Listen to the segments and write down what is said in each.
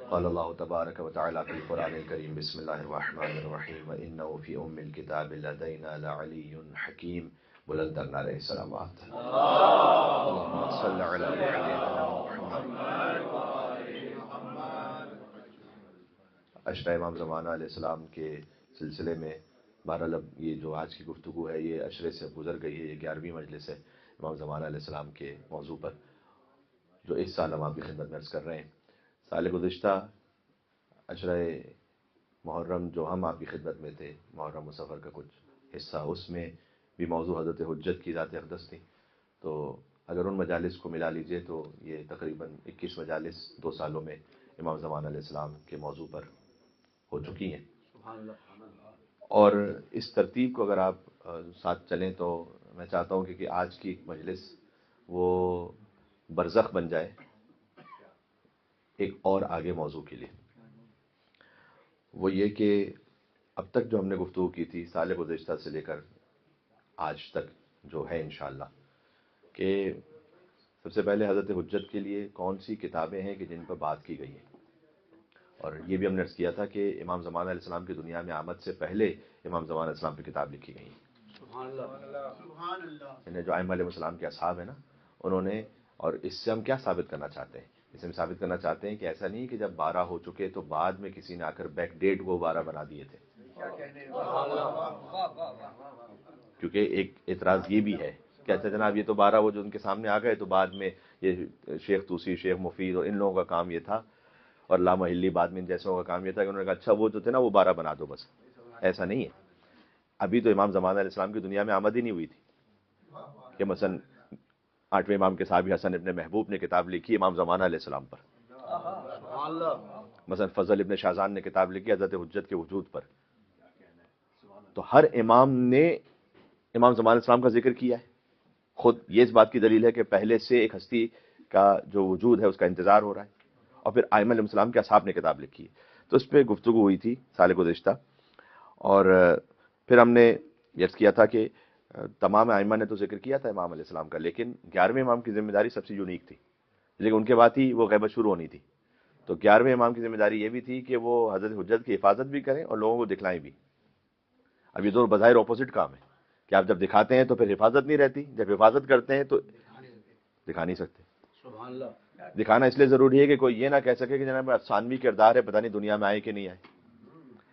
قال اللہ تبارک و تعالی فی القرآن الکریم بسم اللہ الرحمن الرحیم وإنہ فی ام الکتاب لدینا لعلی حکیم. بلند نعرہ السلامات. اللہم صل علی محمد. عشرہ امام زمانہ علیہ السلام کے سلسلے میں بہرحال اب یہ جو آج کی گفتگو ہے یہ عشرے سے گزر گئی ہے. یہ 11ویں مجلس ہے امام زمانہ علیہ السلام کے موضوع پر جو اس سال ہم آپ کی خدمت میں عرض کر رہے ہیں. سال گزشتہ عشرہ محرم جو ہم آپ کی خدمت میں تھے، محرم و سفر کا کچھ حصہ، اس میں بھی موضوع حضرت حجت کی ذات اقدس تھی. تو اگر ان مجالس کو ملا لیجئے تو یہ تقریباً 21 مجالس 2 سالوں میں امام زمان علیہ السلام کے موضوع پر ہو چکی ہیں. اور اس ترتیب کو اگر آپ ساتھ چلیں تو میں چاہتا ہوں کہ آج کی مجلس وہ برزخ بن جائے ایک اور آگے موضوع کے لیے. وہ یہ کہ اب تک جو ہم نے گفتگو کی تھی سال گزشتہ سے لے کر آج تک جو ہے انشاءاللہ، کہ سب سے پہلے حضرت حجت کے لیے کون سی کتابیں ہیں کہ جن پر بات کی گئی ہے. اور یہ بھی ہم نے عرض کیا تھا کہ امام زمان علیہ السلام کی دنیا میں آمد سے پہلے امام زمان علیہ السلام کی کتاب لکھی گئی ہے. سبحان اللہ. جو ائمہ علیہ السلام کے اصحاب ہیں نا، انہوں نے، اور اس سے ہم کیا ثابت کرنا چاہتے ہیں؟ اس سے ہم ثابت کرنا چاہتے ہیں کہ ایسا نہیں کہ جب 12 ہو چکے تو بعد میں کسی نے آ کر بیک ڈیٹ کو 12 بنا دیے تھے. کیونکہ ایک اعتراض یہ بھی ہے کہ اچھا جناب یہ تو 12 وہ جو ان کے سامنے آ گئے تو بعد میں یہ شیخ طوسی، شیخ مفید اور ان لوگوں کا کام یہ تھا، اور علامہ ہلی بعد میں ان جیسوں کا کام یہ تھا کہ انہوں نے کہا اچھا وہ جو تھے نا وہ 12 بنا دو بس. ایسا نہیں ہے. ابھی تو امام زمان علیہ السلام کی دنیا میں آمد ہی نہیں ہوئی تھی کہ مثلا 8ویں امام کے صحابی حسن ابن محبوب نے کتاب لکھی امام زمانہ علیہ السلام پر. مثلا فضل ابن شاہزان نے کتاب لکھی حضرت حجت کے وجود پر. تو ہر امام نے امام زمانہ علیہ السلام کا ذکر کیا ہے. خود یہ اس بات کی دلیل ہے کہ پہلے سے ایک ہستی کا جو وجود ہے اس کا انتظار ہو رہا ہے. اور پھر ائمہ علیہ السلام کے اصحاب نے کتاب لکھی ہے. تو اس پہ گفتگو ہوئی تھی سال گزشتہ. اور پھر ہم نے عرض کیا تھا کہ تمام ائمہ نے تو ذکر کیا تھا امام علیہ السلام کا، لیکن 11ویں امام کی ذمہ داری سب سے یونیک تھی، لیکن ان کے بعد ہی وہ غیبت شروع ہونی تھی. تو 11ویں امام کی ذمہ داری یہ بھی تھی کہ وہ حضرت حجت کی حفاظت بھی کریں اور لوگوں کو دکھلائیں بھی. اب یہ دونوں بظاہر اپوزٹ کام ہے کہ آپ جب دکھاتے ہیں تو پھر حفاظت نہیں رہتی، جب حفاظت کرتے ہیں تو دکھا نہیں سکتے. سبحان اللہ. دکھانا اس لیے ضروری ہے کہ کوئی یہ نہ کہہ سکے کہ جناب افسانوی کردار ہے، پتہ نہیں دنیا میں آئے کہ نہیں آئے،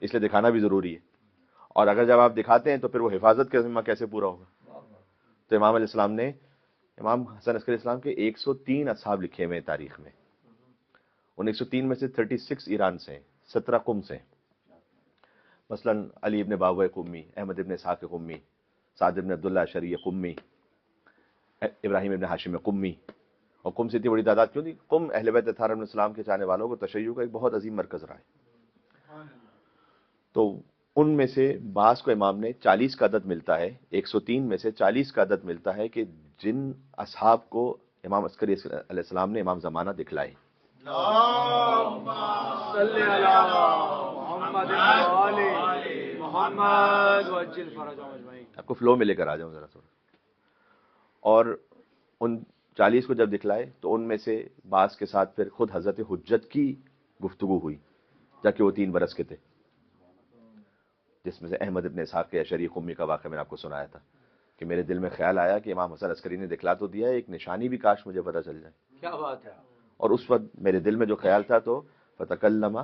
اس لیے دکھانا بھی ضروری ہے. اور اگر جب آپ دکھاتے ہیں تو پھر وہ حفاظت کا ذمہ کیسے پورا ہوگا؟ تو امام علیہ السلام نے، امام حسن عسکری اسلام کے 103 اصحاب لکھے ہوئے ہیں تاریخ میں. ان 103 میں سے 36 ایران سے ہیں، 17 قم سے ہیں. مثلا علی ابن باوہ قمی، احمد ابن اسحاق قمی، سعد ابن عبداللہ اشعری قمی، ابراہیم ابن ہاشم قمی. اور قم سے اتنی بڑی تعداد کیوں تھی؟ قم اہل بیت اطہار علیہ السلام کے چاہنے والوں کو تشیع کا ایک بہت عظیم مرکز رہا ہے. تو ان میں سے بعض کو امام نے 40 کا عدد ملتا ہے، 103 میں سے 40 کا عدد ملتا ہے کہ جن اصحاب کو امام عسکری علیہ السلام نے امام زمانہ دکھلائے. آپ کو فلو میں لے کر آ جاؤں ذرا تھوڑا. اور ان 40 کو جب دکھلائے تو ان میں سے بعض کے ساتھ پھر خود حضرت حجت کی گفتگو ہوئی، جبکہ وہ 3 برس کے تھے، جس میں سے احمد ابن اسحاق کے اشعری قمی کا واقعہ میں نے آپ کو سنایا تھا کہ میرے دل میں خیال آیا کہ امام حسن عسکری نے دکھلا تو دیا ہے، ایک نشانی بھی کاش مجھے پتہ چل جائے. کیا بات ہے. اور اس وقت میرے دل میں جو خیال تھا تو فتکلم،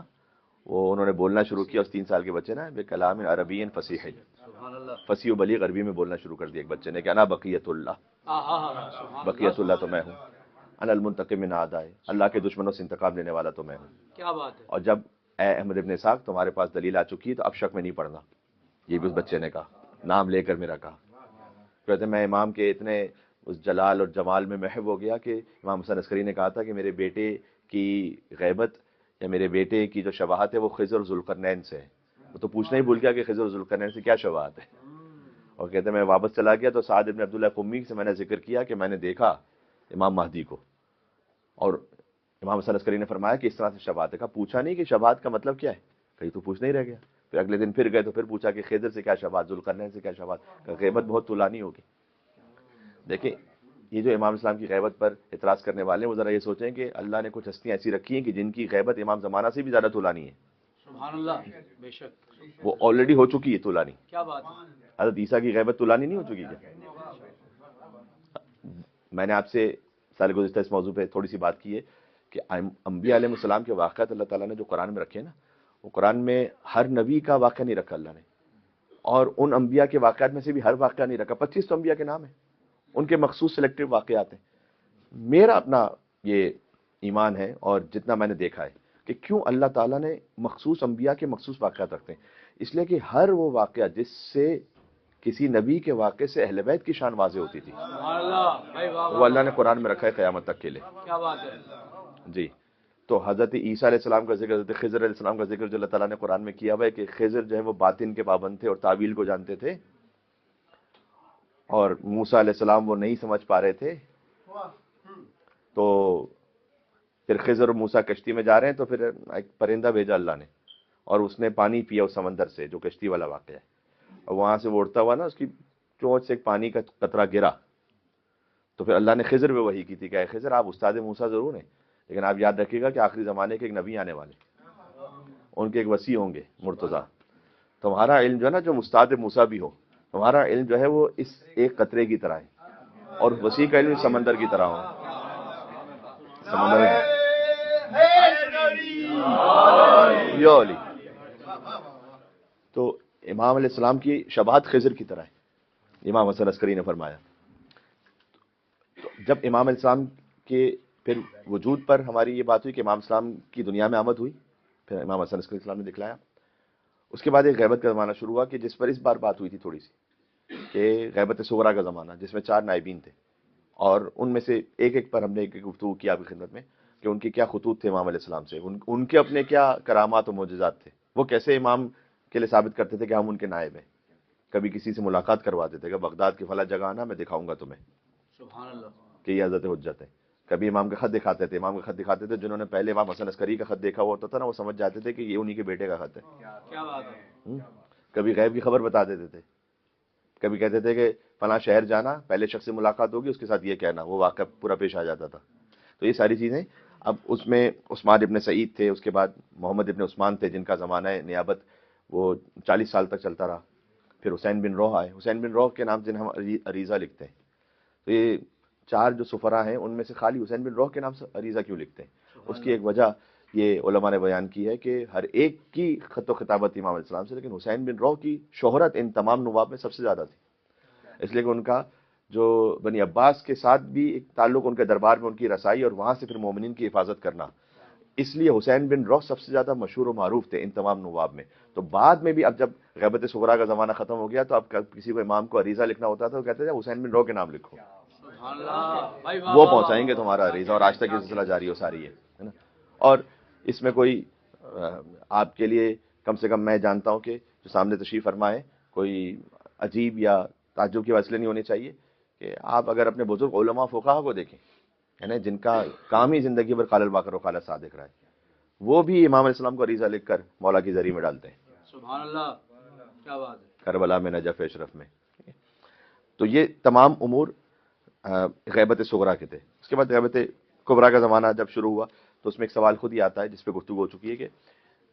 وہ انہوں نے بولنا شروع کیا. اس 3 سال کے بچے نا بے کلام عربی فصیح، فصیح و بلیغ عربی میں بولنا شروع کر دیا ایک بچے نے کہ انا بقیت اللہ، بقیت اللہ تو میں ہوں، انا المنتقم من اعدائے، اللہ کے دشمنوں سے انتقام لینے والا تو میں ہوں. کیا بات ہے. اور جب اے احمد ابن اسحاق تمہارے پاس دلیل آ چکی ہے تو اب شک میں نہیں پڑنا. یہ بھی اس بچے نے کہا، نام لے کر میرا کہا. کہتے میں امام کے اتنے اس جلال اور جمال میں محو ہو گیا کہ امام حسن عسکری نے کہا تھا کہ میرے بیٹے کی غیبت یا میرے بیٹے کی جو شباہت ہے وہ خضر اور ذوالقرنین سے ہے. وہ تو پوچھنا ہی بھول گیا کہ خضر اور ذوالقرنین سے کیا شباہت ہے. اور کہتے میں واپس چلا گیا تو سعد ابن عبداللہ قمی سے میں نے ذکر کیا کہ میں نے دیکھا امام مہدی کو. اور امام حسن عسکری نے فرمایا کہ اس طرح سے شباہت ہے. کہا پوچھا نہیں کہ شباہت کا مطلب کیا ہے؟ کہیں تو پوچھنا ہی رہ گیا. پھر اگلے دن پھر گئے تو پھر پوچھا کہ خضر سے کیا شباہت، ذوالقرنین سے کیا شباہت؟ کہ غیبت بہت طولانی ہوگی. دیکھیں یہ جو امام اسلام کی غیبت پر اعتراض کرنے والے ہیں وہ ذرا یہ سوچیں کہ اللہ نے کچھ ہستیاں ایسی رکھی ہیں کہ جن کی غیبت امام زمانہ سے بھی زیادہ طولانی ہے. سبحان اللہ. بے شک. وہ آلریڈی ہو چکی ہے طولانی. کیا بات ہے. حضرت عیسیٰ کی غیبت طولانی نہیں ہو چکی کیا؟ میں نے آپ سے سال گزشتہ اس موضوع پہ تھوڑی سی بات کی ہے کہ انبیاء علیہ السلام کے واقعات اللہ تعالیٰ نے جو قرآن میں رکھے ہیں نا، وہ قرآن میں ہر نبی کا واقعہ نہیں رکھا اللہ نے، اور ان انبیاء کے واقعات میں سے بھی ہر واقعہ نہیں رکھا. 25 تو انبیاء کے نام ہیں، ان کے مخصوص سلیکٹڈ واقعات ہیں. میرا اپنا یہ ایمان ہے اور جتنا میں نے دیکھا ہے کہ کیوں اللہ تعالیٰ نے مخصوص انبیاء کے مخصوص واقعات رکھتے ہیں، اس لیے کہ ہر وہ واقعہ جس سے کسی نبی کے واقعے سے اہل بیت کی شان واضح ہوتی تھی، سبحان اللہ. بھائی واہ وہ اللہ نے قرآن میں رکھا ہے قیامت تک کے لیے. کیا بات ہے. جی. تو حضرت عیسیٰ علیہ السلام کا ذکر، حضرت خضر علیہ السلام کا ذکر جو اللہ تعالیٰ نے قرآن میں کیا ہوا ہے کہ خضر جو ہے وہ باطن کے پابند تھے اور تعویل کو جانتے تھے، اور موسیٰ علیہ السلام وہ نہیں سمجھ پا رہے تھے. تو پھر خضر اور موسیٰ کشتی میں جا رہے ہیں تو پھر ایک پرندہ بھیجا اللہ نے، اور اس نے پانی پیا اس سمندر سے، جو کشتی والا واقعہ ہے، اور وہاں سے وہ اڑتا ہوا نا اس کی چونچ سے ایک پانی کا قطرہ گرا. تو پھر اللہ نے خضر پہ وحی کی تھی کہ اے خضر آپ استاد موسیٰ ضرور ہیں، لیکن آپ یاد رکھیے گا کہ آخری زمانے کے ایک نبی آنے والے، ان کے ایک وصی ہوں گے مرتضیٰ. تمہارا علم جو ہے نا، جو استاد موسیٰ بھی ہو، تمہارا علم جو ہے وہ اس ایک قطرے کی طرح ہے، اور وسیع کا علم سمندر کی طرح ہو. سمندر میں یا علی. تو امام علیہ السلام کی شباہت خضر کی طرح ہے، امام حسن عسکری نے فرمایا. تو جب امام علیہ السلام کے پھر وجود پر ہماری یہ بات ہوئی کہ امام اسلام کی دنیا میں آمد ہوئی، پھر امام حسن عسکری السلام نے دکھلایا. اس کے بعد ایک غیبت کا زمانہ شروع ہوا کہ جس پر اس بار بات ہوئی تھی تھوڑی سی، کہ غیبت صغریٰ کا زمانہ، جس میں 4 نائبین تھے، اور ان میں سے ایک ایک پر ہم نے ایک گفتگو کی آپ کی خدمت میں کہ ان کے کیا خطوط تھے امام علیہ السلام سے، ان کے اپنے کیا کرامات و معجزات تھے، وہ کیسے امام کے لیے ثابت کرتے تھے کہ ہم ان کے نائب ہیں. کبھی کسی سے ملاقات کرواتے تھے کہ بغداد کی فلاں جگہ آنا، میں دکھاؤں گا تمہیں سبحان اللہ. کہ یہ حضرت حجت ہے. کبھی امام کا خط دکھاتے تھے، امام کا خط دکھاتے تھے، جنہوں نے پہلے امام حسن عسکری کا خط دیکھا ہوا ہوتا تھا نا، وہ سمجھ جاتے تھے کہ یہ انہی کے بیٹے کا خط ہے. کیا بات ہے. کبھی غیب کی خبر بتا دیتے تھے، کبھی کہتے تھے کہ فلاں شہر جانا، پہلے شخص سے ملاقات ہوگی، اس کے ساتھ یہ کہنا، وہ واقعہ پورا پیش آ جاتا تھا. تو یہ ساری چیزیں. اب اس میں عثمان ابن سعید تھے، اس کے بعد محمد ابن عثمان تھے جن کا زمانہ نیابت وہ 40 سال تک چلتا رہا. پھر حسین بن روح آئے، حسین بن روح کے نام سے ہم عریضہ لکھتے ہیں. تو یہ 4 جو سفراء ہیں ان میں سے خالی حسین بن روح کے نام سے عریضہ کیوں لکھتے ہیں؟ اس کی ایک وجہ یہ علماء نے بیان کی ہے کہ ہر ایک کی خط و خطابت امام علیہ السلام سے، لیکن حسین بن روح کی شہرت ان تمام نواب میں سب سے زیادہ تھی، اس لیے کہ ان کا جو بنی عباس کے ساتھ بھی ایک تعلق، ان کے دربار میں ان کی رسائی اور وہاں سے پھر مومنین کی حفاظت کرنا، اس لیے حسین بن روح سب سے زیادہ مشہور و معروف تھے ان تمام نواب میں. تو بعد میں بھی اب جب غیبت صغریٰ کا زمانہ ختم ہو گیا تو اب کسی کو امام کو عریضہ لکھنا ہوتا تھا تو کہتے تھے حسین بن روح کے نام لکھو، وہ پہنچائیں گے تمہارا عریضہ، اور آج تک یہ سلسلہ جاری ہو ساری ہے نا. اور اس میں کوئی آپ کے لیے کم سے کم میں جانتا ہوں کہ جو سامنے تشریف فرمائے کوئی عجیب یا تعجب کی وجہ نہیں ہونی چاہیے کہ آپ اگر اپنے بزرگ علماء فقہا کو دیکھیں، یعنی جن کا کام ہی زندگی بھر قال الباقر و قال الصادق رہا ہے، وہ بھی امام علیہ السلام کو عریضہ لکھ کر مولا کی ذریعہ میں ڈالتے ہیں. سبحان اللہ. کیا بات ہے. کربلا میں، نجف اشرف میں. تو یہ تمام امور غیبت صغریٰ کے تھے. اس کے بعد غیبت کبریٰ کا زمانہ جب شروع ہوا تو اس میں ایک سوال خود ہی آتا ہے جس پہ گفتگو ہو چکی ہے کہ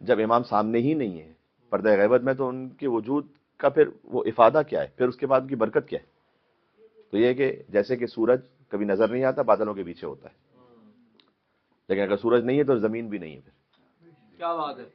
جب امام سامنے ہی نہیں ہے پردہ غیبت میں، تو ان کے وجود کا پھر وہ افادہ کیا ہے، پھر اس کے بعد ان کی برکت کیا ہے؟ تو یہ کہ جیسے کہ سورج کبھی نظر نہیں آتا، بادلوں کے پیچھے ہوتا ہے، لیکن اگر سورج نہیں ہے تو زمین بھی نہیں ہے. پھر کیا بات ہے.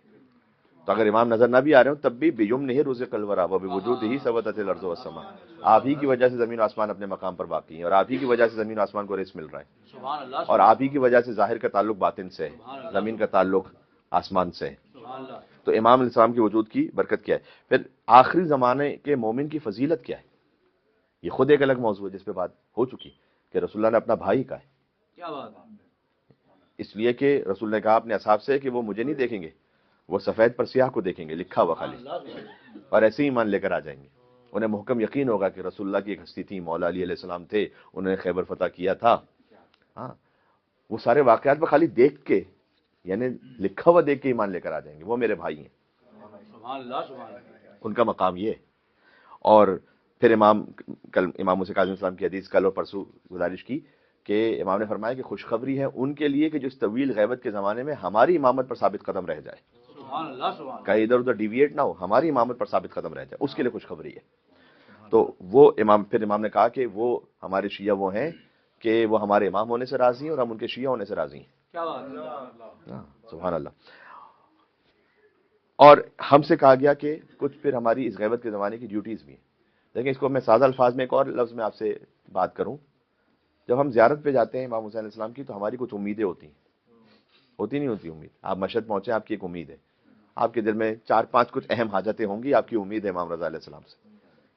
تو اگر امام نظر نہ بھی آ رہے ہوں تب بھی بیمنہ رزق الورا وبوجودہ ثبتت الارض والسماء، آپ ہی کی وجہ سے زمین و آسمان اپنے مقام پر باقی ہیں، اور آپ ہی کی وجہ سے زمین و آسمان کو رزق مل رہا ہے، سبحان اللہ. اور آپ ہی کی وجہ سے ظاہر کا تعلق باطن سے ہے، زمین کا تعلق آسمان سے ہے. سبحان اللہ. تو امام علیہ السلام کے وجود کی برکت کیا ہے؟ پھر آخری زمانے کے مومن کی فضیلت کیا ہے؟ یہ خود ایک الگ موضوع ہے جس پہ بات ہو چکی کہ رسول اللہ نے اپنا بھائی کہا ہے. کیا بات ہے. اس لیے کہ رسول نے کہا اپنے اصحاب سے کہ وہ مجھے نہیں دیکھیں گے، وہ سفید پر سیاہ کو دیکھیں گے، لکھا ہوا خالی، اور ایسے ہی ایمان لے کر آ جائیں گے. انہیں محکم یقین ہوگا کہ رسول اللہ کی ایک ہستی تھی، مولا علی علیہ السلام تھے، انہوں نے خیبر فتح کیا تھا. ہاں، وہ سارے واقعات پر خالی دیکھ کے، یعنی لکھا ہوا دیکھ کے ایمان لے کر آ جائیں گے، وہ میرے بھائی ہیں. سبحان اللہ. سبحان اللہ. ان کا مقام یہ ہے. اور پھر امام کل امام موسیٰ کاظم السلام کی حدیث کل اور پرسوں گزارش کی کہ امام نے فرمایا کہ خوشخبری ہے ان کے لیے کہ جو اس طویل غیبت کے زمانے میں ہماری امامت پر ثابت قدم رہ جائے، سبحان اللہ سبحان اللہ. کہیں ادھر ادھر ڈیویٹ نہ ہو، ہماری امامت پر ثابت قدم رہ جائے، اس کے لیے خوشخبری ہے. تو وہ امام، پھر امام نے کہا کہ وہ ہمارے شیعہ وہ ہیں کہ وہ ہمارے امام ہونے سے راضی ہیں اور ہم ان کے شیعہ ہونے سے راضی ہیں. کیا بات ہے. ہاں، سبحان اللہ. اور ہم سے کہا گیا کہ کچھ پھر ہماری اس غیبت کے زمانے کی ڈیوٹیز بھی ہیں. لیکن اس کو میں سادہ الفاظ میں ایک اور لفظ میں آپ سے بات کروں. جب ہم زیارت پہ جاتے ہیں امام حسین علیہ السلام کی تو ہماری کچھ امیدیں ہوتی ہیں، ہوتی نہیں ہوتی امید. آپ مشہد پہنچے، آپ کی ایک امید ہے، آپ کے دل میں 4-5 کچھ اہم حاجتیں ہوں گی، آپ کی امید ہے امام رضا علیہ السلام سے.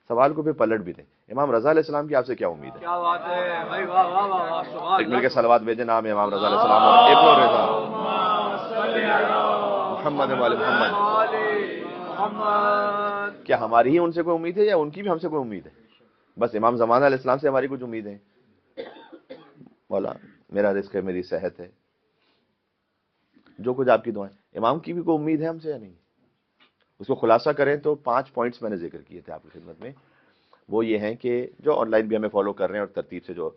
سوال کو پھر پلٹ بھی دیں، امام رضا علیہ السلام کی آپ سے کیا امید ہے؟ کیا بات ہے بھائی، واہ واہ واہ واہ، سبحان ایک مل کے اللہ. صلوات بھیجیں، نام ہے امام رضا علیہ السلام اور ابن رضا محمد وال محمد. محمد. کیا ہماری ہی ان سے کوئی امید ہے یا ان کی بھی ہم سے کوئی امید ہے؟ بس امام زمانہ علیہ السلام سے ہماری کچھ امید ہے. مولا میرا رزق ہے، میری صحت ہے، جو کچھ آپ کی دعائیں. امام کی بھی کوئی امید ہے ہم سے یا نہیں؟ اس کو خلاصہ کریں تو 5 پوائنٹس میں نے ذکر کیے تھے آپ کی خدمت میں. وہ یہ ہیں کہ جو آن لائن بھی ہمیں فالو کر رہے ہیں اور ترتیب سے جو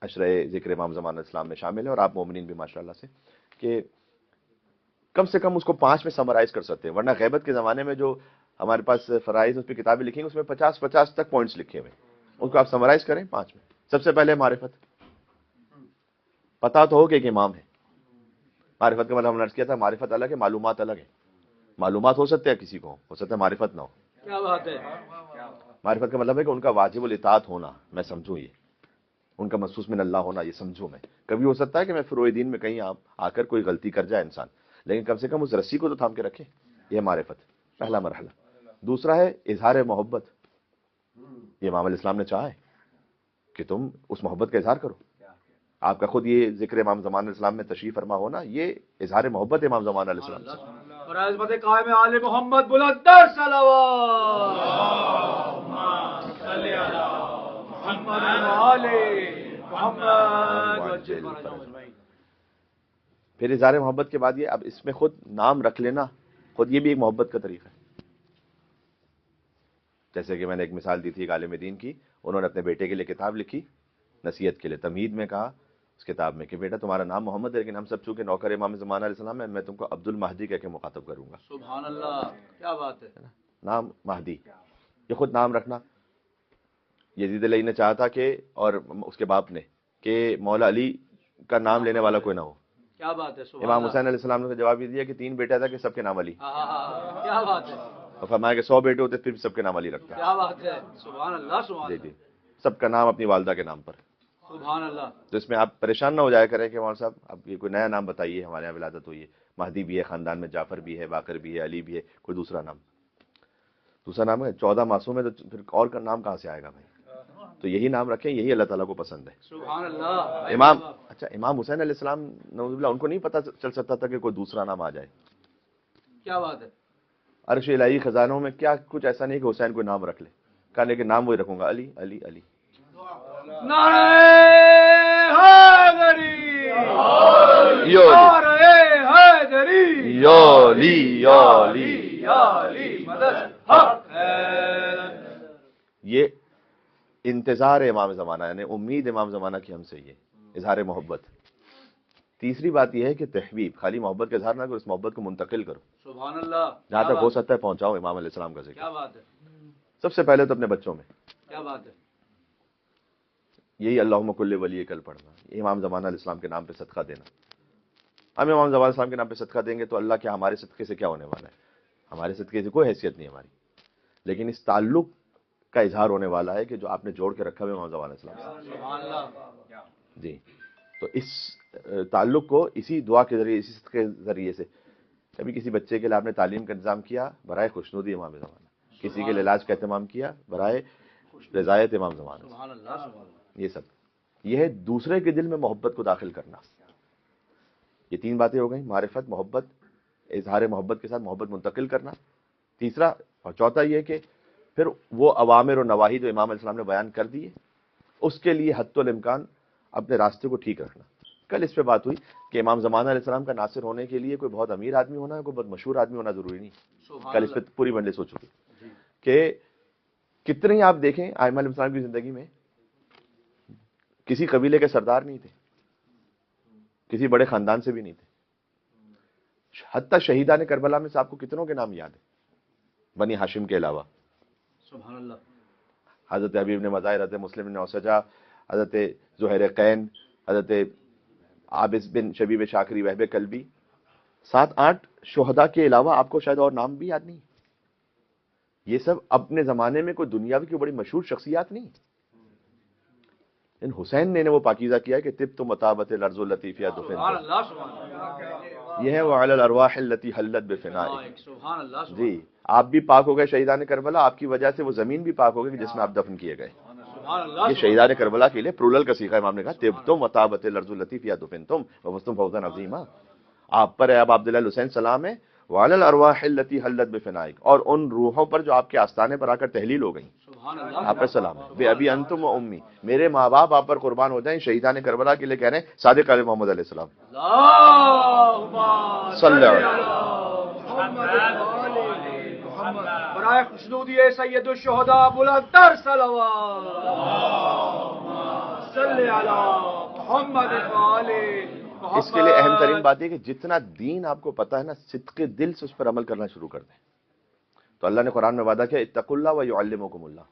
عشرۂ ذکر امام زمان اسلام میں شامل ہے، اور آپ مومنین بھی ماشاءاللہ سے کم سے کم اس کو 5 میں سمرائز کر سکتے ہیں. ورنہ غیبت کے زمانے میں جو ہمارے پاس فرائض اس پہ کتابیں لکھی ہیں، اس میں 50 تک پوائنٹس لکھے ہوئے ہیں. اس کو آپ سمرائز کریں 5 میں. سب سے پہلے معرفت، پتہ تو ہو کہ ایک امام ہے. معرفت کا مطلب ہم نے عرض کیا تھا، معرفت الگ ہے، معلومات الگ ہے. معلومات ہو سکتے ہیں کسی کو، ہو سکتا ہے معرفت نہ ہو. کیا بات ہے. معرفت کا مطلب ہے کہ ان کا واجب الاطاعت ہونا، میں سمجھوں یہ ان کا محسوس من اللہ ہونا، یہ سمجھوں میں. کبھی ہو سکتا ہے کہ میں فروع دین میں کہیں آ کر کوئی غلطی کر جائے انسان، لیکن کم سے کم اس رسی کو تو تھام کے رکھے. یہ معرفت پہلا مرحلہ. دوسرا ہے اظہار محبت. یہ امام علیہ السلام نے چاہا ہے کہ تم اس محبت کا اظہار کرو. آپ کا خود یہ ذکر امام زمان علیہ السلام میں تشریف فرما ہونا، یہ اظہار محبت ہے امام زمان علیہ السلام سے. اور عظمت قائم آل محمد بلندر صلوات. اللہم صلی علی محمد و آل محمد وجل فرجهم اجمعین. پھر اظہار محبت کے بعد یہ اب اس میں خود نام رکھ لینا، خود یہ بھی ایک محبت کا طریقہ ہے. جیسے کہ میں نے ایک مثال دی تھی ایک عالم دین کی، انہوں نے اپنے بیٹے کے لیے کتاب لکھی نصیحت کے لیے. تمہید میں کہا اس کتاب میں کہ بیٹا تمہارا نام محمد ہے، لیکن ہم سب چونکہ نوکر امام زمان علیہ السلام ہیں، میں تم کو عبد المہدی کہہ کے مخاطب کروں گا. سبحان اللہ، کیا بات ہے. نام مہدی، یہ خود نام رکھنا. یزید علیہ نے چاہا تھا کہ، اور اس کے باپ نے، کہ مولا علی کا نام لینے والا کوئی نہ ہو. کیا بات ہے. سبحان امام اللہ. حسین علیہ السلام نے جواب یہ دیا کہ 3 بیٹا تھا کہ سب کے نام علی. کیا بات ہے. اور فرمایا کہ 100 بیٹے ہوتے پھر بھی سب کے نام علی رکھتا. کیا بات ہے. سبحان اللہ سبحان جی اللہ. جی، سب کا نام اپنی والدہ کے نام پر. سبحان اللہ. تو اس میں آپ پریشان نہ ہو جایا کریں کہ مولانا صاحب اب یہ کوئی نیا نام بتائیے، ہمارے یہاں ولادت ہوئی ہے. مہدی بھی ہے خاندان میں، جعفر بھی ہے، باقر بھی ہے، علی بھی ہے، کوئی دوسرا نام ہے. 14 معصوم ہے تو پھر اور کا نام کہاں سے آئے گا بھائی؟ تو یہی نام رکھیں، یہی اللہ تعالیٰ کو پسند ہے. سبحان اللہ. امام حسین علیہ السلام نعوذ باللہ ان کو نہیں پتہ چل سکتا تھا کہ کوئی دوسرا نام آ جائے. کیا بات ہے. عرش الہی خزانوں میں کیا کچھ ایسا نہیں کہ حسین کوئی نام رکھ لے. کہا لیکن نام وہی رکھوں گا، علی علی علی. نعرہ حیدری، نعرہ حیدری، یا علی یا علی. یا علی مدد حق ہے. یہ انتظار امام زمانہ، یعنی امید امام زمانہ کی ہم سے، یہ اظہار محبت. تیسری بات یہ ہے کہ تحبیب، خالی محبت کا اظہار نہ کرو، اس محبت کو منتقل کرو. سبحان اللہ. جہاں تک ہو سکتا ہے پہنچاؤ امام علیہ السلام کا ذکر. کیا بات ہے. سب سے پہلے تو اپنے بچوں میں کیا بات ہے. یہی اللہم کل ولی کل پڑھنا، یہ امام زمانہ علیہ السلام کے نام پہ صدقہ دینا. ہم امام زمانہ علیہ السلام کے نام پہ صدقہ دیں گے تو اللہ کیا ہمارے صدقے سے کیا ہونے والا ہے؟ ہمارے صدقے سے کوئی حیثیت نہیں ہماری، لیکن اس تعلق کا اظہار ہونے والا ہے کہ جو آپ نے جوڑ کے رکھا ہے امام زمانہ علیہ السلام سے. سبحان اللہ. جی، تو اس تعلق کو اسی دعا کے ذریعے، اسی صدقے کے ذریعے سے، کبھی کسی بچے کے لیے آپ نے تعلیم کا انتظام کیا برائے خوشنودی امام زمانہ، کسی کے لیے علاج کا اہتمام کیا برائے رضایت امام زمانہ. سبحان اللہ. سبحان اللہ. یہ سب، یہ ہے دوسرے کے دل میں محبت کو داخل کرنا. یہ 3 باتیں ہو گئیں، معرفت، محبت، اظہار محبت کے ساتھ محبت منتقل کرنا. تیسرا اور چوتھا یہ کہ پھر وہ اوامر اور نواہی جو امام علیہ السلام نے بیان کر دیے، اس کے لیے حد الامکان اپنے راستے کو ٹھیک رکھنا. کل اس پہ بات ہوئی کہ امام زمانہ علیہ السلام کا ناصر ہونے کے لیے کوئی بہت امیر آدمی ہونا ہے، کوئی بہت مشہور آدمی ہونا ضروری نہیں. کل اس پہ پوری مجلس ہو چکی کہ کتنے ہی آپ دیکھیں ائمہ علیہ السلام کی زندگی میں کسی قبیلے کے سردار نہیں تھے، کسی بڑے خاندان سے بھی نہیں تھے. حتیٰ شہیدان کربلا میں سے آپ کو کتنوں کے نام یاد ہیں بنی ہاشم کے علاوہ؟ سبحان اللہ. حضرت حبیب نے مظاہر، حضرت مسلم نے اوسجا، حضرت زہیر قین، حضرت عابس بن شبیب شاکری، وہب کلبی، 7-8 شہداء کے علاوہ آپ کو شاید اور نام بھی یاد نہیں. یہ سب اپنے زمانے میں کوئی دنیاوی کی بڑی مشہور شخصیات نہیں. ان حسین نے وہ پاکیزہ کیا کہ طب تو مطابت الارض اللطیفیہ دفن. سبحان اللہ. سبحان اللہ. یہ ہے وعلی الارواح التي حلت بفنائک. سبحان اللہ. جی آپ بھی پاک ہو گئے شہیدان کربلا، آپ کی وجہ سے وہ زمین بھی پاک ہو گئی جس میں آپ دفن کیے گئے. سبحان اللہ. یہ شہیدان کربلا کے لیے پلورل کا صیغہ امام نے کہا طبتم وطابت الارض التي فيها دفنتم وفزتم فوزا عظیما. آپ پر ہے اب عبداللہ الحسین سلام ہے وعلی الارواح التي حلت بفنائک، اور ان روحوں پر جو آپ کے آستانے پر آ کر تحلیل ہو گئیں، سبحان اللہ. آپ پر سلام ہے. بے ابی انتم و امی، میرے ماں باپ آپ پر قربان ہو جائیں. شہیدان کربلا کے لیے کہہ رہے ہیں صادق علیہ محمد علیہ السلام. اللہم صلی صلی اللہ علی محمد و آل محمد. برائے خوشنودی سید الشہداء بلندتر صلوات. صلی علی محمد و آل محمد. اس کے لیے اہم ترین بات یہ کہ جتنا دین آپ کو پتا ہے نا، صدق دل سے اس پر عمل کرنا شروع کر دیں. تو اللہ نے قرآن میں وعدہ کیا اتقوا اللہ ویعلمکم اللہ.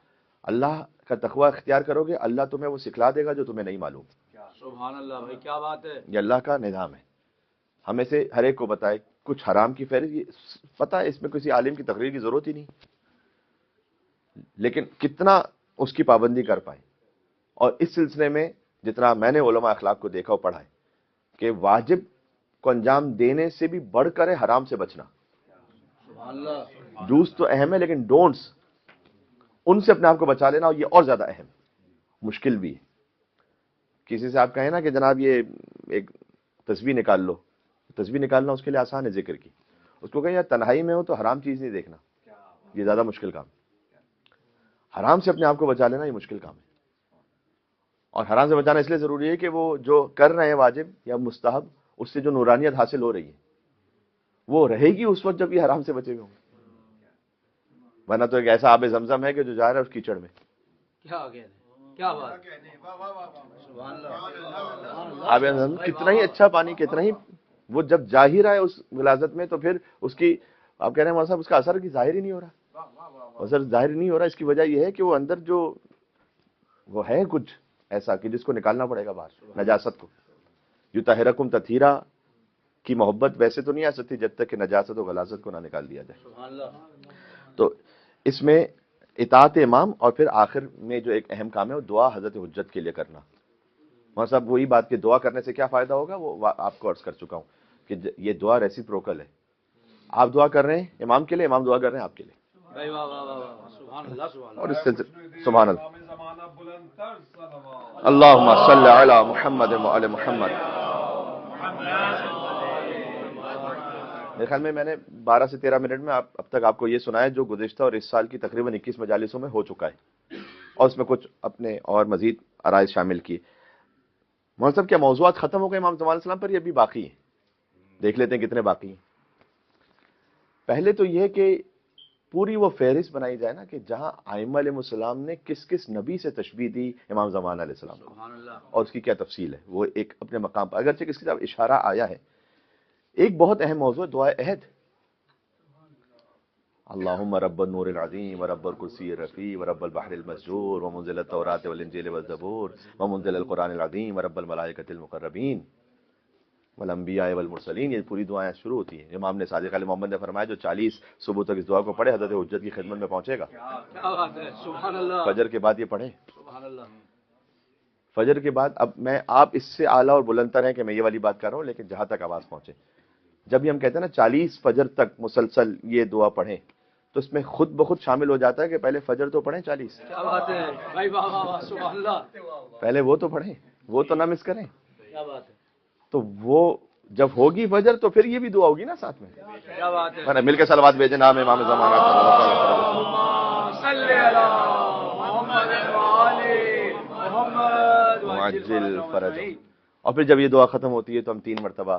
اللہ کا تقوی اختیار کرو گے، اللہ تمہیں وہ سکھلا دے گا جو تمہیں نہیں معلوم. سبحان اللہ بھائی، کیا بات ہے. یہ اللہ کا نظام ہے. ہمیں سے ہر ایک کو بتائے کچھ حرام کی فہرست، یہ پتہ ہے، اس میں کسی عالم کی تقریر کی ضرورت ہی نہیں، لیکن کتنا اس کی پابندی کر پائے. اور اس سلسلے میں جتنا میں نے علماء اخلاق کو دیکھا اور پڑھا ہے کہ واجب کو انجام دینے سے بھی بڑھ کر ہے حرام سے بچنا. سبحان اللہ. ڈوز تو اہم ہے لیکن ڈونٹس، ان سے اپنے آپ کو بچا لینا، اور یہ اور زیادہ اہم، مشکل بھی ہے. کسی سے آپ کہیں نا کہ جناب یہ ایک تسبیح نکال لو، تسبیح نکالنا اس کے لیے آسان ہے ذکر کی. اس کو کہیں یار تنہائی میں ہو تو حرام چیز نہیں دیکھنا، یہ زیادہ مشکل کام. حرام سے اپنے آپ کو بچا لینا یہ مشکل کام ہے. اور حرام سے بچانا اس لیے ضروری ہے کہ وہ جو کر رہے ہیں واجب یا مستحب، اس سے جو نورانیت حاصل ہو رہی ہے وہ رہے گی اس وقت جب یہ حرام سے بچے ہوئے ہوں. ورنہ تو ایک ایسا آب زمزم ہے کہ جو جا رہا ہے اس کیچڑ میں. کیا کہنے، کیا بات. سبحان اللہ. آب زمزم کتنا ہی اچھا پانی، کتنا ہی وہ جب جا ہی رہا ہے اس غلاظت میں، تو پھر اس کی آپ کہہ رہے ہیں مولانا صاحب اس کا اثر کی ظاہر ہی نہیں ہو رہا. اثر ظاہر نہیں ہو رہا. اس کی وجہ یہ ہے کہ وہ اندر جو وہ ہے کچھ ایسا کہ جس کو نکالنا پڑے گا باہر، نجاست کو. یطہرکم تطہیرا کی محبت ویسے تو نہیں آ سکتی جب تک کہ نجاست و غلاظت کو نہ نکال دیا جائے. سبحان اللہ. تو اس میں اطاعت امام، اور پھر آخر میں جو ایک اہم کام ہے وہ دعا حضرت حجت کے لیے کرنا. مولانا صاحب وہی بات کہ دعا کرنے سے کیا فائدہ ہوگا وہ آپ کو عرض کر چکا ہوں کہ یہ دعا ریسیپروکل ہے. آپ دعا کر رہے ہیں امام کے لیے، امام دعا کر رہے ہیں آپ کے لیے. بھائی واہ واہ واہ واہ. سبحان اللہ. سبحان اور اللہ. اس سے سبحان اللہ. اللہم صلی علی محمد و آل محمد. میرے خیال میں نے 12 سے 13 منٹ میں اب تک آپ کو یہ سنایا جو گزشتہ اور اس سال کی تقریباً 21 مجالسوں میں ہو چکا ہے، اور اس میں کچھ اپنے اور مزید آرائز شامل کی. مولانا صاحب کیا موضوعات ختم ہو گئے امام زمان علیہ السلام پر، یہ ابھی باقی ہیں؟ دیکھ لیتے ہیں کتنے باقی ہیں. پہلے تو یہ کہ پوری وہ فہرست بنائی جائے نا کہ جہاں ائمہ علیہ السلام نے کس کس نبی سے تشبیہ دی امام زمان علیہ السلام کو، سبحان اللہ. اور اس کی کیا تفصیل ہے، وہ ایک اپنے مقام پر اگرچہ کس کی طرف اشارہ آیا ہے. ایک بہت اہم موضوع ہے دعائے عہد. اللہم رب النور العظیم ورب الکرسی الرفیع ورب البحر المسجور ومنزل التوراۃ والانجیل والزبور ومنزل القرآن العظیم ورب الملائکۃ المقربین والانبیاء والمرسلین. یہ پوری دعائیں شروع ہوتی ہیں. امام نے صادق علیہ محمد نے فرمایا جو 40 صبح تک اس دعا کو پڑھے حضرت حجت کی خدمت میں پہنچے گا. کیا بات ہے. سبحان اللہ. فجر کے بعد یہ پڑھیں. سبحان اللہ. فجر کے بعد اب میں آپ اس سے اعلیٰ اور بلندتر ہیں کہ میں یہ والی بات کر رہا ہوں، لیکن جہاں تک آواز پہنچے، جب یہ ہم کہتے ہیں نا 40 فجر تک مسلسل یہ دعا پڑھیں، تو اس میں خود بخود شامل ہو جاتا ہے کہ پہلے فجر تو پڑھیں 40، کیا بات ہے بھائی. واہ واہ واہ. سبحان اللہ. پہلے وہ تو پڑھیں، وہ تو نہ مس کریں. کیا بات ہے. تو وہ جب ہوگی فجر تو پھر یہ بھی دعا ہوگی نا ساتھ میں. کیا بات ہے. ورنہ مل کے صلوات بھیجیں نام امام زمانہ صلی علی محمد و آل محمد معجل فرج. اور پھر جب یہ دعا ختم ہوتی ہے تو ہم 3 مرتبہ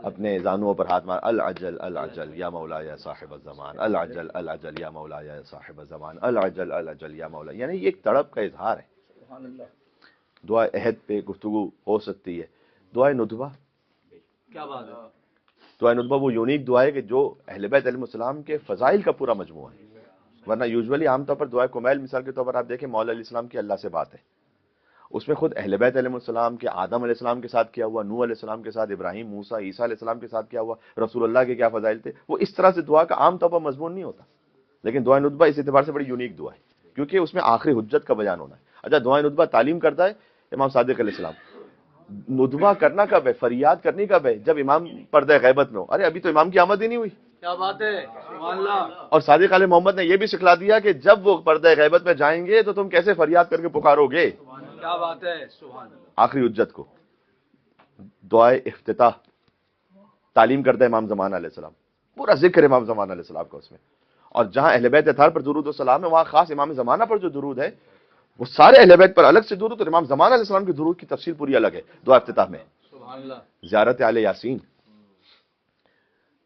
اپنے زانوؤں پر ہاتھ مار، العجل العجل یا مولا یا صاحب الزمان، العجل العجل یا مولا یا صاحب الزمان، العجل العجل یا مولا. یعنی یہ ایک تڑپ کا اظہار ہے. سبحان اللہ. دعا عہد پہ گفتگو ہو سکتی ہے. دعائے ندبہ، کیا بات ہے. دعائے ندبہ وہ یونیک دعا ہے کہ جو اہل بیت علیہ السلام کے فضائل کا پورا مجموعہ ہے. ورنہ یوزولی عام طور پر دعائے کمیل مثال کے طور پر آپ دیکھیں مولا علیہ السلام کی اللہ سے بات ہے، اس میں خود اہل بیت علیہ السلام کے آدم علیہ السلام کے ساتھ کیا ہوا، نوح علیہ السلام کے ساتھ، ابراہیم، موسیٰ، عیسیٰ علیہ السلام کے ساتھ کیا ہوا، رسول اللہ کے کیا فضائل تھے. وہ اس طرح سے دعا کا عام طور پر مضمون نہیں ہوتا. لیکن دعائے ندبہ اس اعتبار سے بڑی یونیک دعا ہے کیونکہ اس میں آخری حجت کا بیان ہونا ہے. اچھا دعائے ندبہ تعلیم کرتا ہے امام صادق علیہ السلام. ندبہ کرنا کب ہے، فریاد کرنی کب ہے؟ جب امام پردہ غیبت میں ہو. ارے ابھی تو امام کی آمد ہی نہیں ہوئی. کیا بات ہے. سبحان اللہ. اور صادق علیہ محمد نے یہ بھی سکھلا دیا کہ جب وہ پردہ غیبت میں جائیں گے تو تم کیسے فریاد کر کے پکارو گے. کیا بات ہے. سبحان اللہ. آخری حجت کو دعائے افتتاح تعلیم کرتا ہے امام زمان علیہ السلام. پورا ذکر امام زمان علیہ السلام کا اس میں. اور جہاں اہل بیت اطہار پر درود و سلام ہے وہاں خاص امام زمانہ پر جو درود ہے وہ سارے اہل بیت پر الگ سے درود، اور امام زمان علیہ السلام کی درود کی تفصیل پوری الگ ہے دعا افتتاح میں. سبحان اللہ. زیارت آل یاسین،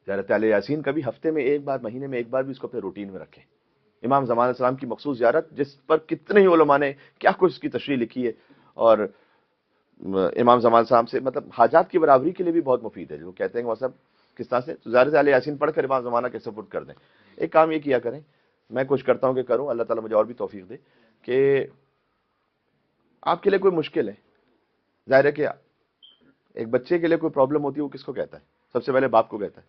زیارت آل یاسین کبھی ہفتے میں ایک بار، مہینے میں ایک بار بھی اس کو اپنے روٹین میں رکھیں. امام زمان علیہ السلام کی مخصوص زیارت جس پر کتنے ہی علماء نے کیا کچھ اس کی تشریح لکھی ہے، اور امام زمان صاحب سے مطلب حاجات کی برابری کے لیے بھی بہت مفید ہے. جو کہتے ہیں وہ سب کس طرح سے تو زیارت آل یاسین پڑھ کر امام زمانہ کے سپورٹ کر دیں. ایک کام یہ کیا کریں، میں کوشش کرتا ہوں کہ کروں، اللہ تعالیٰ مجھے اور بھی توفیق دے، کہ آپ کے لیے کوئی مشکل ہے، ظاہر ہے کہ ایک بچے کے لیے کوئی پرابلم ہوتی ہے وہ کس کو کہتا ہے؟ سب سے پہلے باپ کو کہتا ہے.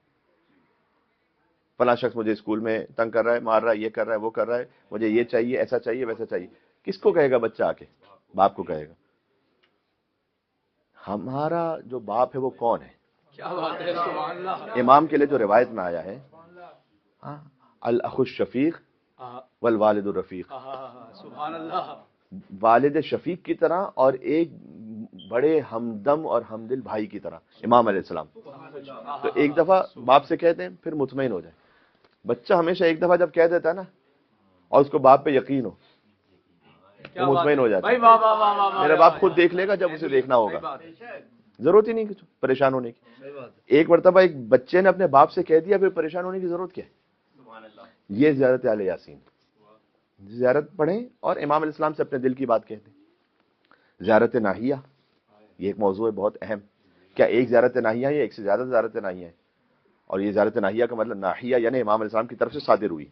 فلاں شخص مجھے اسکول میں تنگ کر رہا ہے، مار رہا ہے، یہ کر رہا ہے، وہ کر رہا ہے، مجھے یہ چاہیے، ایسا چاہیے، ویسا چاہیے. کس کو کہے گا بچہ آ کے؟ باپ کو کہے گا. ہمارا جو باپ ہے وہ کون ہے؟ کیا بات ہے. سبحان اللہ. امام کے لیے جو روایت میں آیا ہے، الاخ الشفیق والوالد الرفیق، سبحان اللہ. والد شفیق کی طرح اور ایک بڑے ہمدم اور ہمدل بھائی کی طرح امام علیہ السلام. تو ایک دفعہ باپ سے کہتے ہیں پھر مطمئن ہو جائے. بچہ ہمیشہ ایک دفعہ جب کہہ دیتا ہے نا اور اس کو باپ پہ یقین ہو تو مطمئن ہو جاتا ہے. میرا باپ خود دیکھ لے گا جب اسے دیکھنا ہوگا، ضرورت ہی نہیں کچھ پریشان ہونے کی. ایک مرتبہ ایک بچے نے اپنے باپ سے کہہ دیا پھر پریشان ہونے کی ضرورت کیا ہے؟ یہ زیارت آل یاسین، زیارت پڑھیں اور امام علیہ السلام سے اپنے دل کی بات کہتے ہیں. زیارت ناہیہ یہ ایک موضوع ہے بہت اہم. کیا ایک زیارت ناہیہ یا ایک سے زیادہ زیارت ناہیہ ہے؟ اور یہ زیارت ناہیہ کا مطلب ناہیہ یعنی امام علیہ السلام کی طرف سے صادر ہوئی.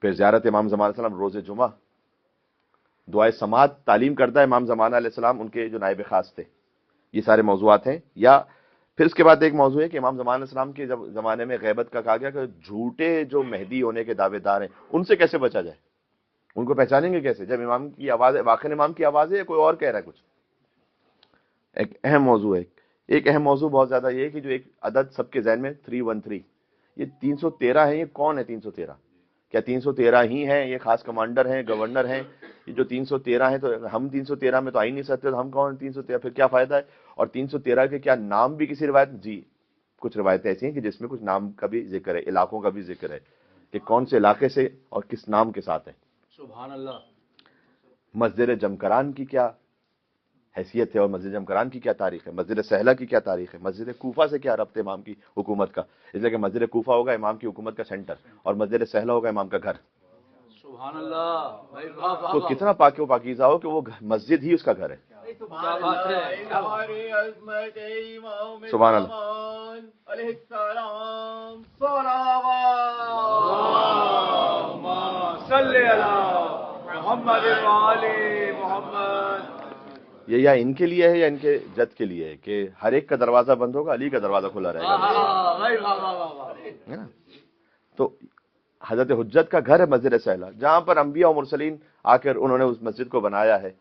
پھر زیارت امام زمان علیہ السلام روز جمعہ، دعائے سماعت تعلیم کرتا ہے امام زمان علیہ السلام، ان کے جو نائب خاص تھے. یہ سارے موضوعات ہیں. یا پھر اس کے بعد ایک موضوع ہے کہ امام زمان علیہ السلام کے جب زمانے میں غیبت کا کہا گیا کہ جھوٹے جو مہدی ہونے کے دعوے دار ہیں ان سے کیسے بچا جائے، ان کو پہچانیں گے کیسے جب امام کی آواز ہے، واقع امام کی آواز ہے یا کوئی اور کہہ رہا ہے کچھ. ایک اہم موضوع ہے. ایک اہم موضوع بہت زیادہ یہ ہے کہ جو ایک عدد سب کے ذہن میں 313، یہ 313 ہے. یہ کون ہے 313؟ کیا 313 ہی ہیں؟ یہ خاص کمانڈر ہیں، گورنر ہیں؟ یہ جو 313 ہیں تو ہم 313 میں تو آ ہی نہیں سکتے، تو ہم کون 313؟ پھر کیا فائدہ ہے؟ اور 313 کے کیا نام بھی کسی روایت؟ جی کچھ روایتیں ایسی ہیں کہ جس میں کچھ نام کا بھی ذکر ہے، علاقوں کا بھی ذکر ہے کہ کون سے علاقے سے اور کس نام کے ساتھ ہیں. سبحان اللہ. مسجد جمکران کی کیا حیثیت ہے اور مسجد جمکران کی کیا تاریخ ہے؟ مسجد سہلہ کی کیا تاریخ ہے؟ مسجد کوفہ سے کیا ربط ہے امام کی حکومت کا؟ اس لیے کہ مسجد کوفہ ہوگا امام کی حکومت کا سینٹر اور مسجد سہلہ ہوگا امام کا گھر. سبحان اللہ. بھائی واہ واہ تو واہ. کتنا پاک و پاکیزہ ہو کہ وہ مسجد ہی اس کا گھر ہے. کیا بات ہے. کیا بات ہے. سبحان اللہ. علیہ السلام. صلوات. صلی علی محمد و آل محمد. یہ یا ان کے لیے ہے یا ان کے جد کے لیے ہے کہ ہر ایک کا دروازہ بند ہوگا، علی کا دروازہ کھلا رہے گا. بھائی واہ واہ واہ واہ. ہے نا؟ تو حضرت حجت کا گھر ہے مسجد سہلہ، جہاں پر انبیاء و مرسلین آ کر انہوں نے اس مسجد کو بنایا ہے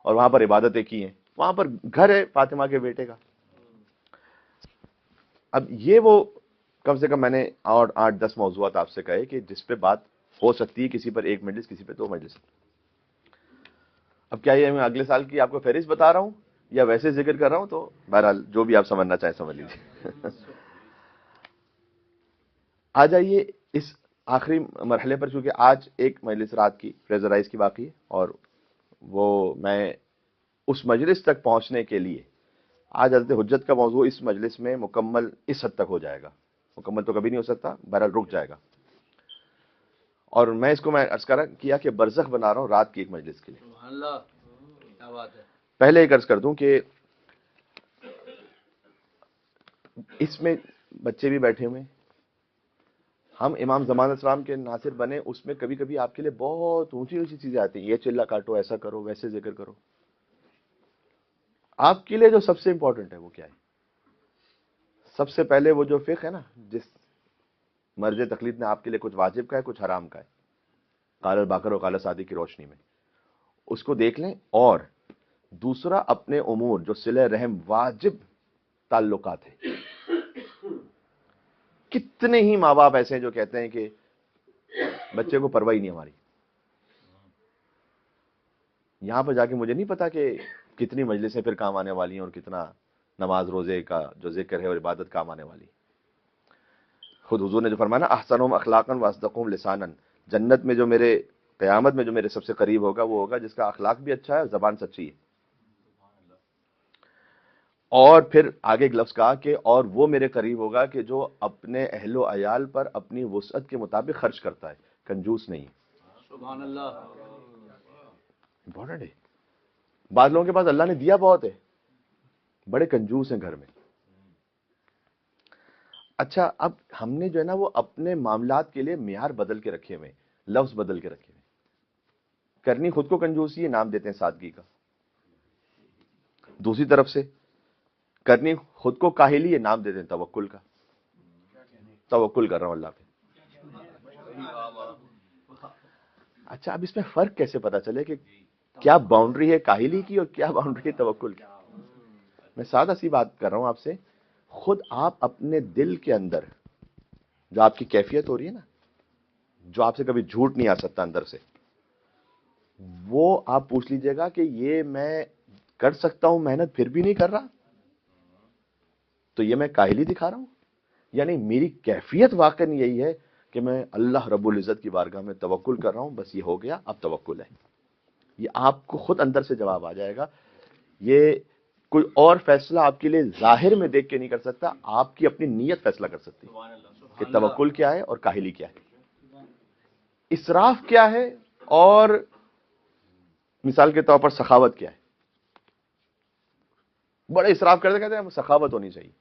اور وہاں پر عبادتیں کی ہیں. وہاں پر گھر ہے فاطمہ کے بیٹے کا. اب یہ وہ کم سے کم میں نے اور 8-10 موضوعات آپ سے کہے کہ جس پہ بات ہو سکتی ہے، کسی پر ایک مجلس، کسی پہ 2 مجلس. اب کیا یہ میں اگلے سال کی آپ کو فہرست بتا رہا ہوں یا ویسے ذکر کر رہا ہوں؟ تو بہرحال جو بھی آپ سمجھنا چاہیں سمجھ لیجیے. آ جائیے اس آخری مرحلے پر، چونکہ آج ایک مجلس رات کی فریزرائز کی باقی ہے اور وہ میں اس مجلس تک پہنچنے کے لیے آج حضرت حجت کا موضوع اس مجلس میں مکمل اس حد تک ہو جائے گا، مکمل تو کبھی نہیں ہو سکتا، بہرحال رک جائے گا، اور میں اس کو میں عرض کیا کہ برزخ بنا رہا ہوں رات کی ایک مجلس کے لیے۔ سبحان اللہ، کیا بات ہے۔ پہلے ایک عرض کر دوں کہ اس میں بچے بھی بیٹھے ہوئے ہیں، ہم امام زمان اسلام کے ناصر بنے، اس میں کبھی کبھی آپ کے لیے بہت اونچی اونچی چیزیں آتی ہیں، یہ چلا کاٹو، ایسا کرو، ویسے ذکر کرو۔ آپ کے لیے جو سب سے امپورٹنٹ ہے وہ کیا ہے؟ سب سے پہلے وہ جو فقہ ہے نا، جس مرج تقلید نے آپ کے لیے کچھ واجب کا ہے، کچھ حرام کا ہے، قال الباقر و قال صادق کی روشنی میں اس کو دیکھ لیں، اور دوسرا اپنے امور جو صلہ رحم واجب تعلقات ہیں۔ کتنے ہی ماں باپ ایسے ہیں جو کہتے ہیں کہ بچے کو پرواہ ہی نہیں ہماری، یہاں پر جا کے مجھے نہیں پتا کہ کتنی مجلسیں پھر کام آنے والی ہیں، اور کتنا نماز روزے کا جو ذکر ہے اور عبادت کام آنے والی۔ خود حضور نے جو فرمایا احسنہم اخلاقا واصدقہم لسانا، جنت میں جو میرے، قیامت میں جو میرے سب سے قریب ہوگا وہ ہوگا جس کا اخلاق بھی اچھا ہے، زبان سچی ہے۔ اور پھر آگے ایک لفظ کہا کہ اور وہ میرے قریب ہوگا کہ جو اپنے اہل و عیال پر اپنی وسعت کے مطابق خرچ کرتا ہے، کنجوس نہیں۔ سبحان اللہ، امپورٹنٹ ہے۔ بعض لوگوں کے پاس اللہ نے دیا بہت ہے، بڑے کنجوس ہیں گھر میں۔ اچھا، اب ہم نے جو ہے نا وہ اپنے معاملات کے لیے معیار بدل کے رکھے ہوئے، لفظ بدل کے رکھے ہوئے۔ کرنی خود کو کنجوسی ہے، نام دیتے ہیں سادگی کا۔ دوسری طرف سے کرنی خود کو کاہلی ہے، نام دیتے ہیں توکل کا۔ توکل کر رہا ہوں اللہ پہ۔ اچھا، اب اس میں فرق کیسے پتا چلے کہ کیا باؤنڈری ہے کاہلی کی اور کیا باؤنڈری ہے توکل کی؟ میں سادہ سی بات کر رہا ہوں آپ سے، خود آپ اپنے دل کے اندر جو آپ کی کیفیت ہو رہی ہے نا، جو آپ سے کبھی جھوٹ نہیں آ سکتا اندر سے، وہ آپ پوچھ لیجئے گا کہ یہ میں کر سکتا ہوں محنت پھر بھی نہیں کر رہا، تو یہ میں کاہلی دکھا رہا ہوں؟ یعنی میری کیفیت واقعی یہی ہے کہ میں اللہ رب العزت کی بارگاہ میں توکل کر رہا ہوں، بس یہ ہو گیا، اب توکل ہے۔ یہ آپ کو خود اندر سے جواب آ جائے گا۔ یہ کوئی اور فیصلہ آپ کے لیے ظاہر میں دیکھ کے نہیں کر سکتا، آپ کی اپنی نیت فیصلہ کر سکتی ہے کہ توکل کیا ہے اور کاہلی کیا ہے، اسراف کیا ہے، اور مثال کے طور پر سخاوت کیا ہے۔ بڑے اسراف کرتے کہتے ہیں سخاوت ہونی چاہیے،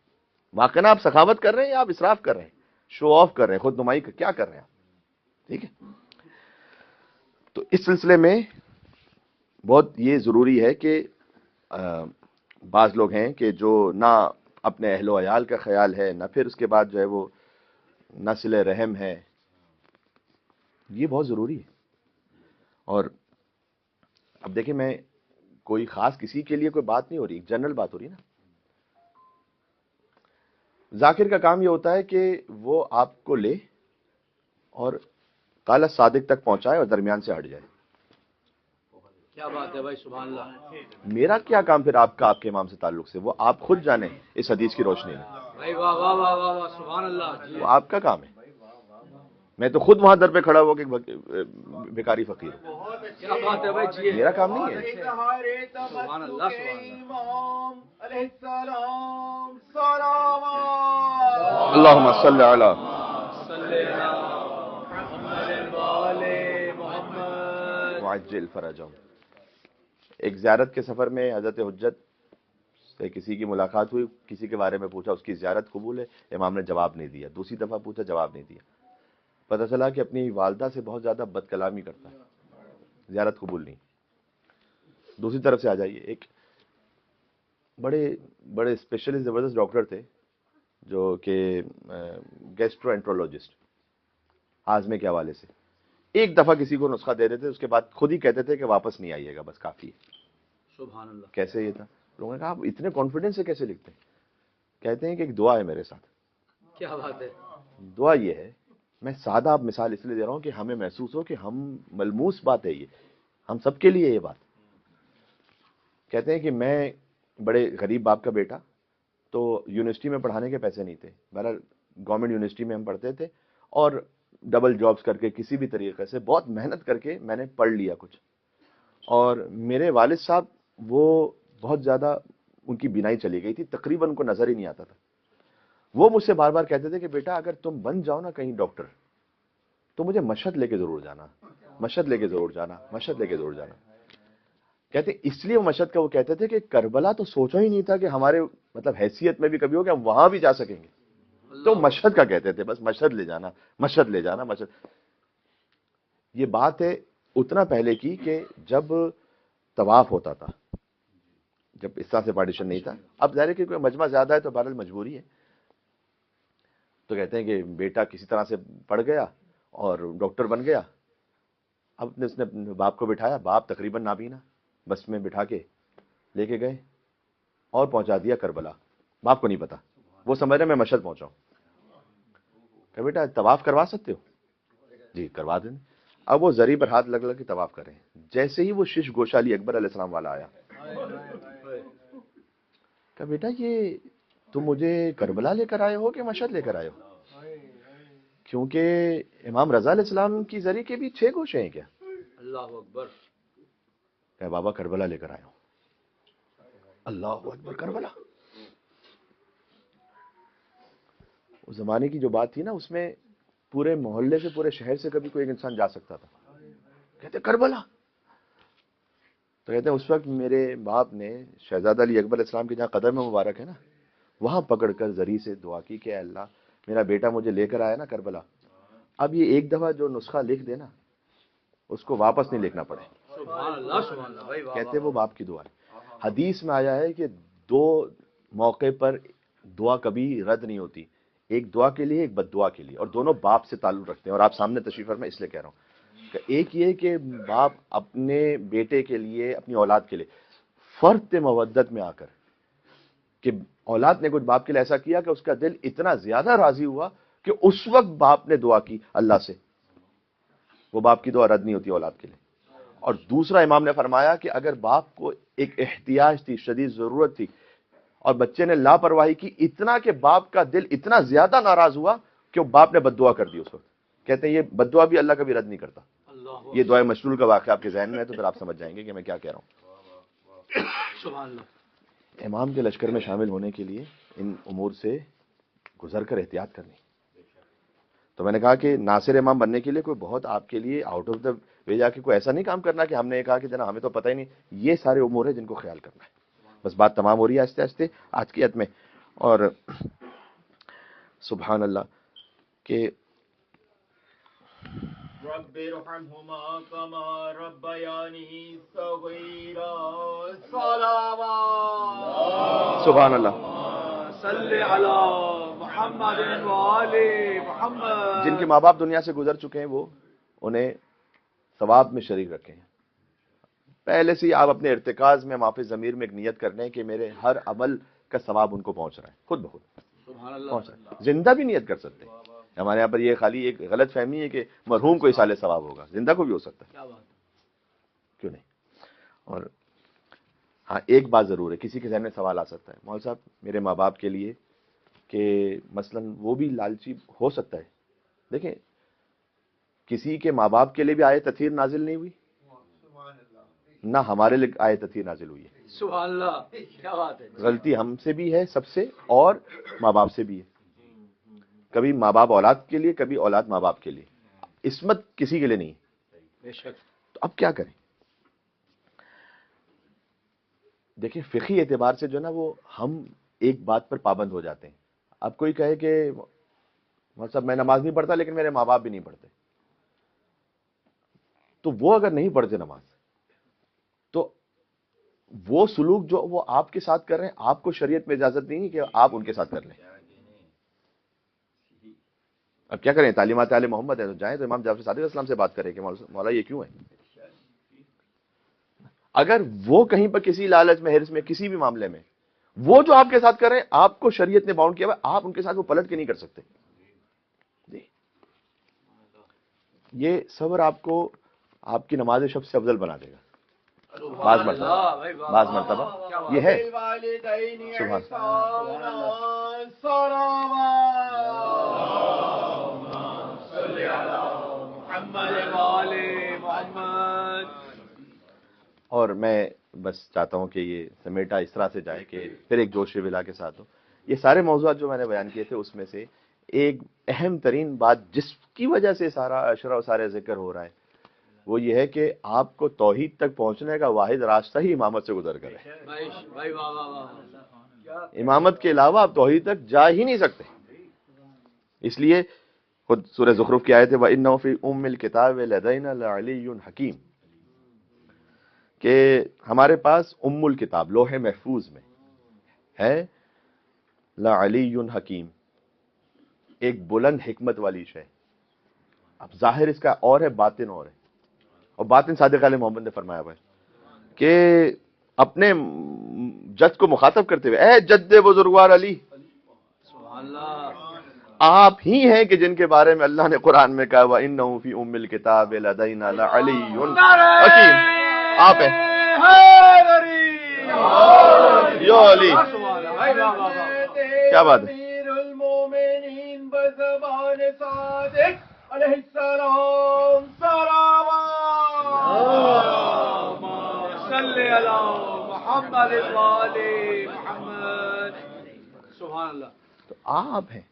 واقعا آپ سخاوت کر رہے ہیں یا آپ اسراف کر رہے ہیں، شو آف کر رہے ہیں، خود نمائی کیا کر رہے ہیں آپ؟ ٹھیک ہے، تو اس سلسلے میں بہت یہ ضروری ہے کہ بعض لوگ ہیں کہ جو نہ اپنے اہل و عیال کا خیال ہے، نہ پھر اس کے بعد جو ہے وہ نہ صلہ رحم ہے، یہ بہت ضروری ہے۔ اور اب دیکھیں، میں کوئی خاص کسی کے لیے کوئی بات نہیں ہو رہی، جنرل بات ہو رہی نا۔ ذاکر کا کام یہ ہوتا ہے کہ وہ آپ کو لے اور قال صادق تک پہنچائے اور درمیان سے ہٹ جائے۔ کیا بات ہے بھائی، سبحان اللہ۔ میرا کیا کام پھر آپ کا آپ کے امام سے تعلق سے، وہ آپ خود جانیں اس حدیث کی روشنی میں، بھائی واہ واہ واہ واہ واہ، سبحان اللہ جی۔ وہ آپ کا کام ہے۔ میں تو خود وہاں در پہ کھڑا ہو کے بھکاری فقیر ہوں، کیا بات ہے بھائی جی، میرا کام نہیں ہے۔ سبحان اللہ، سبحان اللہ۔ اللہم صلی علی وعجل فرجہم۔ ایک زیارت کے سفر میں حضرت حجت سے کسی کی ملاقات ہوئی، کسی کے بارے میں پوچھا، اس کی زیارت قبول ہے، امام نے جواب نہیں دیا، دوسری دفعہ پوچھا، جواب نہیں دیا، پتہ چلا کہ اپنی والدہ سے بہت زیادہ بد کلامی کرتا ہے، زیارت قبول نہیں۔ دوسری طرف سے آ جائیے، ایک بڑے اسپیشلسٹ زبردست ڈاکٹر تھے جو کہ گیسٹرو انٹرولوجسٹ، ہاضمے کے حوالے سے، ایک دفعہ کسی کو نسخہ دے دیتے، اس کے بعد خود ہی کہتے تھے کہ واپس نہیں آئیے گا، بس کافی ہے۔ سبحان اللہ۔ کیسے یہ تھا؟ لوگوں نے کہا آپ اتنے کانفیڈنس سے کیسے لکھتے ہیں؟ کہتے ہیں کہ ایک دعا ہے میرے ساتھ۔ کیا بات ہے۔ دعا یہ ہے، میں سادہ اب مثال اس لیے دے رہا ہوں کہ ہمیں محسوس ہو کہ ہم ملموس بات ہے، یہ ہم سب کے لیے یہ بات۔ کہتے ہیں کہ میں بڑے غریب باپ کا بیٹا، تو یونیورسٹی میں پڑھانے کے پیسے نہیں تھے، بہرحال گورنمنٹ یونیورسٹی میں ہم پڑھتے تھے، اور ڈبل جابز کر کے کسی بھی طریقے سے بہت محنت کر کے میں نے پڑھ لیا کچھ، اور میرے والد صاحب وہ بہت زیادہ ان کی بینائی چلی گئی تھی، تقریباً ان کو نظر ہی نہیں آتا تھا. وہ مجھ سے بار بار کہتے تھے کہ بیٹا اگر تم بن جاؤ نا کہیں ڈاکٹر تو مجھے مشہد لے کے ضرور جانا، مشہد لے کے ضرور جانا، مشہد لے کے ضرور جانا. کہتے اس لیے وہ مشہد کا وہ کہتے تھے کہ کربلا تو سوچا ہی نہیں تھا کہ ہمارے مطلب حیثیت میں بھی کبھی ہو کہ ہم وہاں بھی جا سکیں گے. تو مشہد کا کہتے تھے، بس مشہد لے جانا، مشہد لے جانا، مشہد. یہ بات ہے اتنا پہلے کی کہ جب طواف ہوتا تھا، جب اس طرح سے پارٹیشن نہیں تھا. اب ظاہر ہے کہ کوئی مجمع زیادہ ہے تو بہرحال مجبوری ہے. تو کہتے ہیں کہ بیٹا کسی طرح سے پڑھ گیا اور ڈاکٹر بن گیا. اب اس نے اپنے باپ کو بٹھایا، باپ تقریباً نابینا، بس میں بٹھا کے لے کے گئے اور پہنچا دیا کربلا. باپ کو نہیں پتا، وہ سمجھ رہے میں مشہد پہنچا ہوں. کہ بیٹا طواف کروا سکتے ہو؟ جی کروا دیں. اب وہ زری پر ہاتھ لگ کے طواف کریں. جیسے ہی وہ شش گوشہ علی اکبر علیہ السلام والا آیا، کہ بیٹا یہ تم مجھے کربلا لے کر آئے ہو کہ مشہد لے کر آئے ہو؟ کیونکہ امام رضا علیہ السلام کی زری کے بھی 6 گوشے ہیں کیا؟ اللہ اکبر. کہ بابا کربلا لے کر آیا ہوں. اللہ اکبر، کربلا. اس زمانے کی جو بات تھی نا، اس میں پورے محلے سے، پورے شہر سے کبھی کوئی ایک انسان جا سکتا تھا. کہتے کربلا. تو کہتے ہیں اس وقت میرے باپ نے شہزادہ علی اکبر علیہ السلام کی جہاں قدم مبارک ہے نا، وہاں پکڑ کر زری سے دعا کی کہ اے اللہ میرا بیٹا مجھے لے کر آیا نا کربلا، اب یہ ایک دفعہ جو نسخہ لکھ دینا اس کو واپس نہیں لکھنا پڑے. سبحان اللہ، سبحان اللہ بھائی. کہتے وہ باپ کی دعا ہے. حدیث میں آیا ہے کہ 2 موقع پر دعا کبھی رد نہیں ہوتی، ایک دعا کے لیے، ایک بد دعا کے لیے، اور دونوں باپ سے تعلق رکھتے ہیں. اور آپ سامنے تشریف فرمائیں اس لیے کہہ رہا ہوں کہ ایک یہ کہ باپ اپنے بیٹے کے لیے، اپنی اولاد کے لیے فرط مودت میں آ کر، کہ اولاد نے کچھ باپ کے لیے ایسا کیا کہ اس کا دل اتنا زیادہ راضی ہوا کہ اس وقت باپ نے دعا کی اللہ سے، وہ باپ کی دعا رد نہیں ہوتی اولاد کے لیے. اور دوسرا امام نے فرمایا کہ اگر باپ کو ایک احتیاج تھی، شدید ضرورت تھی، اور بچے نے لاپرواہی کی اتنا کہ باپ کا دل اتنا زیادہ ناراض ہوا کہ وہ باپ نے بد دعا کر دی اس وقت. کہتے ہیں یہ بد دعا بھی اللہ کبھی رد نہیں کرتا. یہ دعائے مشلول کا واقعہ آپ کے ذہن میں ہے تو پھر آپ سمجھ جائیں گے کہ میں کیا کہہ رہا ہوں. سبحان اللہ. امام کے لشکر میں شامل ہونے کے لیے ان امور سے گزر کر احتیاط کرنی. تو میں نے کہا کہ ناصر امام بننے کے لیے کوئی بہت آپ کے لیے آؤٹ آف دا وے جا کے کوئی ایسا نہیں کام کرنا کہ ہم نے یہ کہا کہ جناب ہمیں تو پتہ ہی نہیں. یہ سارے امور ہیں جن کو خیال کرنا ہے. بس بات تمام ہو رہی ہے آہستہ آہستہ آج کی عت میں. اور سبحان اللہ کہ رب ارحمهما كما ربياني صغيرا. صلوات سبحان اللہ. صلی علی محمد و آل محمد. جن کے ماں باپ دنیا سے گزر چکے ہیں وہ انہیں ثواب میں شریک رکھیں. پہلے سے ہی آپ اپنے ارتکاز میں معافی ضمیر میں ایک نیت کر لیں کہ میرے ہر عمل کا ثواب ان کو پہنچ رہا ہے، خود بخود سبحان اللہ. پہنچ رہا ہے. زندہ بھی نیت کر سکتے ہیں. ہمارے یہاں پر یہ خالی ایک غلط فہمی ہے کہ مرحوم کو ایصال ثواب ہوگا، زندہ کو بھی ہو سکتا ہے، کیا بات ہے. کیوں نہیں. اور ہاں ایک بات ضرور ہے، کسی کے ذہن میں سوال آ سکتا ہے مولوی صاحب میرے ماں باپ کے لیے کہ مثلا وہ بھی لالچی ہو سکتا ہے. دیکھیں کسی کے ماں باپ کے لیے بھی آیت تطہیر نازل نہیں ہوئی، نہ ہمارے لیے آیت تطہیر نازل ہوئی ہے. سبحان اللہ، کیا بات ہے. غلطی ہم سے بھی ہے سب سے، اور ماں باپ سے بھی ہے. کبھی ماں باپ اولاد کے لیے، کبھی اولاد ماں باپ کے لیے. عصمت کسی کے لیے نہیں. بے شک. تو اب کیا کریں؟ دیکھیں فقہی اعتبار سے جو ہے نا وہ ہم ایک بات پر پابند ہو جاتے ہیں. اب کوئی کہے کہ مطلب میں نماز نہیں پڑھتا لیکن میرے ماں باپ بھی نہیں پڑھتے، تو وہ اگر نہیں پڑھتے نماز تو وہ سلوک جو وہ آپ کے ساتھ کر رہے ہیں، آپ کو شریعت میں اجازت نہیں ہے کہ آپ ان کے ساتھ کر لیں. اب کیا کریں؟ تعلیمات اہل محمد ہے تو جائیں تو امام جعفر صادق علیہ السلام سے بات کریں کہ مولا یہ کیوں ہے. اگر وہ کہیں پر کسی لالچ میں، حرص میں، کسی بھی معاملے میں وہ جو آپ کے ساتھ کر رہے ہیں آپ کو شریعت نے باؤنڈ کیا ہوا، آپ ان کے ساتھ وہ پلٹ کے نہیں کر سکتے. یہ صبر آپ کو آپ کی نماز شب سے افضل بنا دے گا. بعض مرتبہ یہ ہے. سبحان صلی علی محمد و آل محمد. اور میں بس چاہتا ہوں کہ یہ سمیٹا اس طرح سے جائے کہ پھر ایک جوش ولا کے ساتھ ہو. یہ سارے موضوعات جو میں نے بیان کیے تھے اس میں سے ایک اہم ترین بات جس کی وجہ سے سارا اشرا و سارے ذکر ہو رہا ہے وہ یہ ہے کہ آپ کو توحید تک پہنچنے کا واحد راستہ ہی امامت سے گزر کر ہے. بھائی واہ واہ واہ. امامت کے علاوہ آپ توحید تک جا ہی نہیں سکتے. اس لیے خود سورہ زخرف کی آیت ہے وَإِنَّهُ فِي أُمِّ الْكِتَابِ لَدَيْنَا لَعَلِيٌّ حَكِيمٌ کہ ہمارے پاس ام الکتاب لوح محفوظ میں ہے لعلی حکیم ایک بلند حکمت والی شے. اب ظاہر اس کا اور ہے باطن اور ہے. اور باطن صادق علیہ محمد نے فرمایا ہوا ہے کہ اپنے جد کو مخاطب کرتے ہوئے اے جد بزرگوار علی سبحان اللہ. آپ ہی ہیں کہ جن کے بارے میں اللہ نے قرآن میں کہا وَإِنَّهُ فِي أُمِّ الْكِتَابِ لَدَيْنَا لَعَلِيٌّ حَكِيمٌ. آپ ہیں یو علی. کیا بات ہے. امیر المومنین بزبان صادق علیہ السلام سلام صلی علی محمد وآل محمد. سبحان اللہ. تو آپ ہیں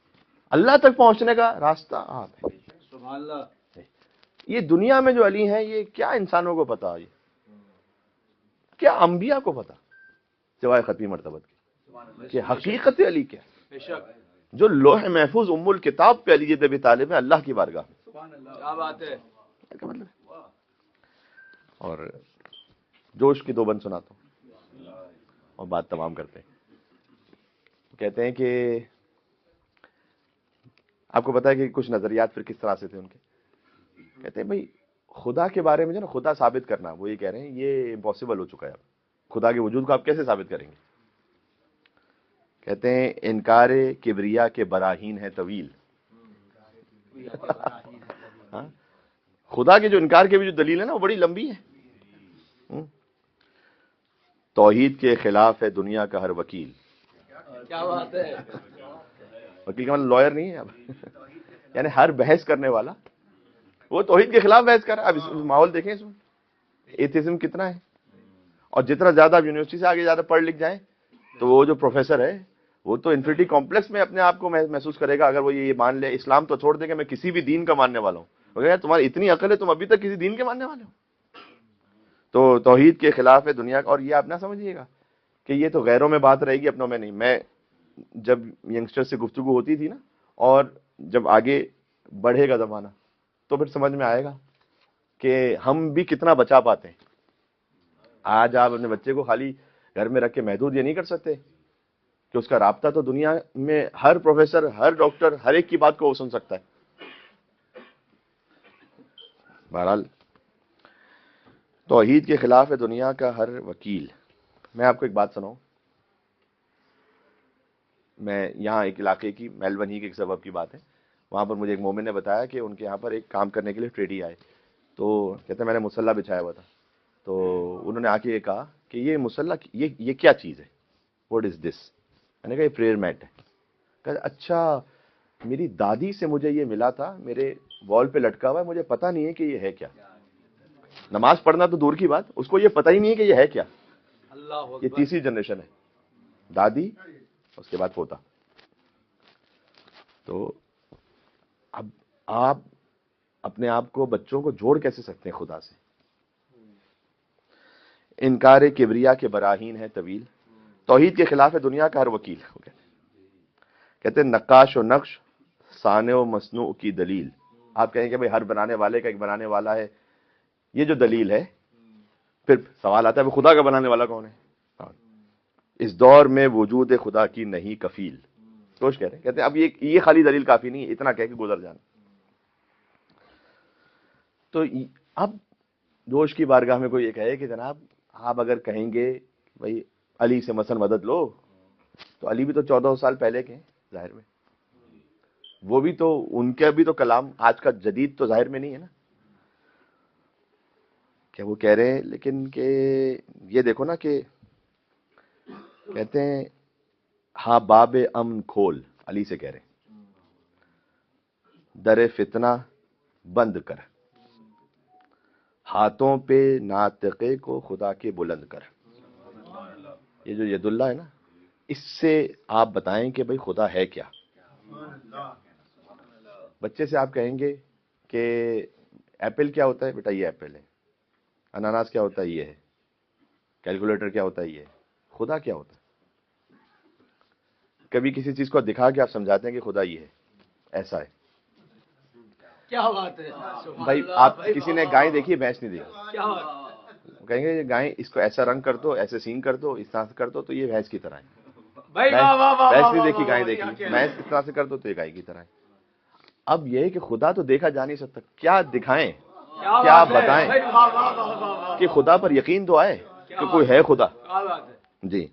اللہ تک پہنچنے کا راستہ آپ ہیں. سبحان اللہ. یہ دنیا میں جو علی ہیں یہ کیا انسانوں کو پتا ہے کیا انبیاء کو پتا سوائے ختمی مرتبت کی کہ حقیقت علی کیا بے شک. جو لوح محفوظ ام الکتاب پہ علی ابی طالب ہے اللہ کی بارگاہ میں. سبحان اللہ. کیا بات ہے. کیا مطلب ہے. اور جوش کی دو بند سناتا ہوں اور بات تمام کرتے ہیں. کہتے ہیں کہ آپ کو پتا ہے کہ کچھ نظریات پھر کس طرح سے تھے ان کے. کہتے ہیں بھائی خدا کے بارے میں جو نا خدا ثابت کرنا وہ یہ کہہ رہے ہیں یہ امپاسبل ہو چکا ہے. اب خدا کے وجود کو آپ کیسے ثابت کریں گے. کہتے ہیں انکار کبریا کے براہین ہے طویل. ہاں خدا کے جو انکار کے بھی جو دلیل ہے نا وہ بڑی لمبی ہے. توحید کے خلاف ہے دنیا کا ہر وکیل. کیا بات ہے. وکیل کا مطلب لائر نہیں ہے اب یعنی ہر بحث کرنے والا وہ توحید کے خلاف بحث کر رہا ہے. اب اس ماحول دیکھیں اس میں ایتھیزم کتنا ہے. اور جتنا زیادہ آپ یونیورسٹی سے آگے زیادہ پڑھ لکھ جائیں تو وہ جو پروفیسر ہے وہ تو انفینٹی کمپلیکس میں اپنے آپ کو محسوس کرے گا اگر وہ یہ مان لے اسلام تو چھوڑ دے کہ میں کسی بھی دین کا ماننے والا ہوں. مگر یار تمہاری اتنی عقل ہے تم ابھی تک کسی دین کے ماننے والے ہو. تو توحید کے خلاف ہے دنیا کا. اور یہ آپ نہ سمجھیے گا کہ یہ تو غیروں میں بات رہے گی اپنوں میں نہیں. میں جب ینگسٹر سے گفتگو ہوتی تھی نا اور جب آگے بڑھے گا زمانہ تو پھر سمجھ میں آئے گا کہ ہم بھی کتنا بچا پاتے ہیں. آج آپ اپنے بچے کو خالی گھر میں رکھ کے محدود یہ نہیں کر سکتے کہ اس کا رابطہ تو دنیا میں ہر پروفیسر ہر ڈاکٹر ہر ایک کی بات کو وہ سن سکتا ہے. بہرحال توحید کے خلاف ہے دنیا کا ہر وکیل. میں آپ کو ایک بات سناؤں. میں یہاں ایک علاقے کی میلبن ہی کے ایک سبب کی بات ہے. وہاں پر مجھے ایک مومن نے بتایا کہ ان کے یہاں پر ایک کام کرنے کے لیے ٹریڈی آئے. تو کہتے ہیں میں نے مصلی بچھایا ہوا تھا تو انہوں نے آ کے یہ کہا کہ یہ مصلی یہ کیا چیز ہے واٹ از دس. میں نے کہا یہ پریئر میٹ ہے. کہا اچھا میری دادی سے مجھے یہ ملا تھا میرے وال پہ لٹکا ہوا ہے مجھے پتہ نہیں ہے کہ یہ ہے کیا. نماز پڑھنا تو دور کی بات اس کو یہ پتہ ہی نہیں ہے کہ یہ ہے کیا. اللہ یہ تیسری جنریشن ہے دادی اس کے بعد پوتا. تو اب آپ اپنے آپ کو بچوں کو جوڑ کیسے سکتے ہیں خدا سے. انکار کبریا کے براہین ہے طویل. توحید کے خلاف ہے دنیا کا ہر وکیل. کہتے ہیں نقاش و نقش صانع و مصنوع کی دلیل. آپ کہیں کہ بھئی ہر بنانے والے کا ایک بنانے والا ہے یہ جو دلیل ہے پھر سوال آتا ہے خدا کا بنانے والا کون ہے. اس دور میں وجود خدا کی نہیں کفیل. سوچ کہہ رہے ہیں کہتے ہیں اب یہ خالی دلیل کافی نہیں اتنا کہہ کے گزر جانا. تو اب جوش کی بارگاہ میں کوئی یہ کہے کہ جناب آپ اگر کہیں گے بھائی علی سے مثلا مدد لو تو علی بھی تو 1400 سال پہلے کے ہیں ظاہر میں. وہ بھی تو ان کے بھی تو کلام آج کا جدید تو ظاہر میں نہیں ہے نا. کیا وہ کہہ رہے ہیں لیکن کہ یہ دیکھو نا کہ کہتے ہیں ہاں باب امن کھول علی سے کہہ رہے ہیں در فتنہ بند کر ہاتھوں پہ ناطقے کو خدا کے بلند کر. یہ جو ید اللہ ہے نا، اس سے آپ بتائیں کہ بھئی خدا ہے کیا. بچے سے آپ کہیں گے کہ ایپل کیا ہوتا ہے؟ بیٹا یہ ایپل ہے. اناناس کیا ہوتا ہے؟ یہ ہے. کیلکولیٹر کیا ہوتا ہے؟ یہ ہے. خدا کیا ہوتا ہے؟ کبھی کسی چیز کو دکھا کے آپ سمجھاتے ہیں کہ خدا یہ ہے، ایسا ہے. کیا بات ہے بھائی آپ کسی نے گائے دیکھی ہے؟ بھینس نہیں دیکھی. کیا بات کہیں گے یہ گائے، اس کو ایسا رنگ کر دو، ایسے سین کر دو، اس طرح سے کر دو تو یہ بھینس کی طرح ہے. بھائی واہ واہ واہ بھینس واہ نہیں واہ دیکھی، واہ گائے واہ، دیکھی. کیا بھینس اس طرح سے کر دو تو یہ گائے کی طرح ہے. اب یہ ہے کہ خدا تو دیکھا جا نہیں سکتا، کیا دکھائیں، کیا بات ہے؟ بتائیں بھائی واہ واہ واہ واہ واہ، کہ خدا پر یقین تو آئے کہ کوئی ہے خدا. کیا بات ہے؟ جی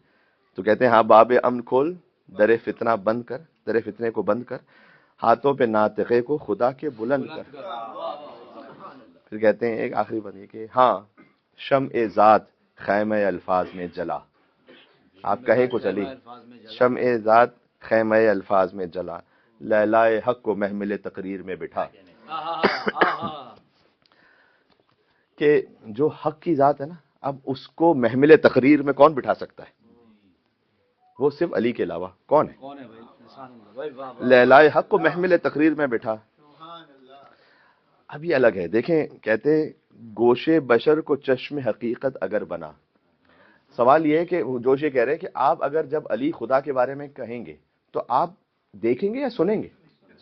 تو کہتے ہیں ہاں باب امن کھول، در فتنہ بند کر، در فتنے کو بند کر، ہاتھوں پہ ناطقے کو خدا کے بلند کر. پھر کہتے ہیں ایک آخری بات یہ کہ ہاں شمع ذات خیمہ الفاظ میں جلا. آپ کہیں کچھ علی، شمع ذات خیمہ الفاظ میں جلا، لیلائے حق کو محمل تقریر میں بٹھا. کہ جو حق کی ذات ہے نا، اب اس کو محمل تقریر میں کون بٹھا سکتا ہے؟ وہ صرف علی کے علاوہ کون ہے؟ کون ہے بھائی؟ انسان ہے بھائی واہ واہ. لیلائے حق کو محمل تقریر میں بٹھا. اب یہ الگ ہے. دیکھیں کہتے گوشے بشر کو چشم حقیقت اگر بنا. سوال یہ ہے کہ جوش یہ کہہ رہے ہیں کہ آپ اگر جب علی خدا کے بارے میں کہیں گے تو آپ دیکھیں گے یا سنیں گے؟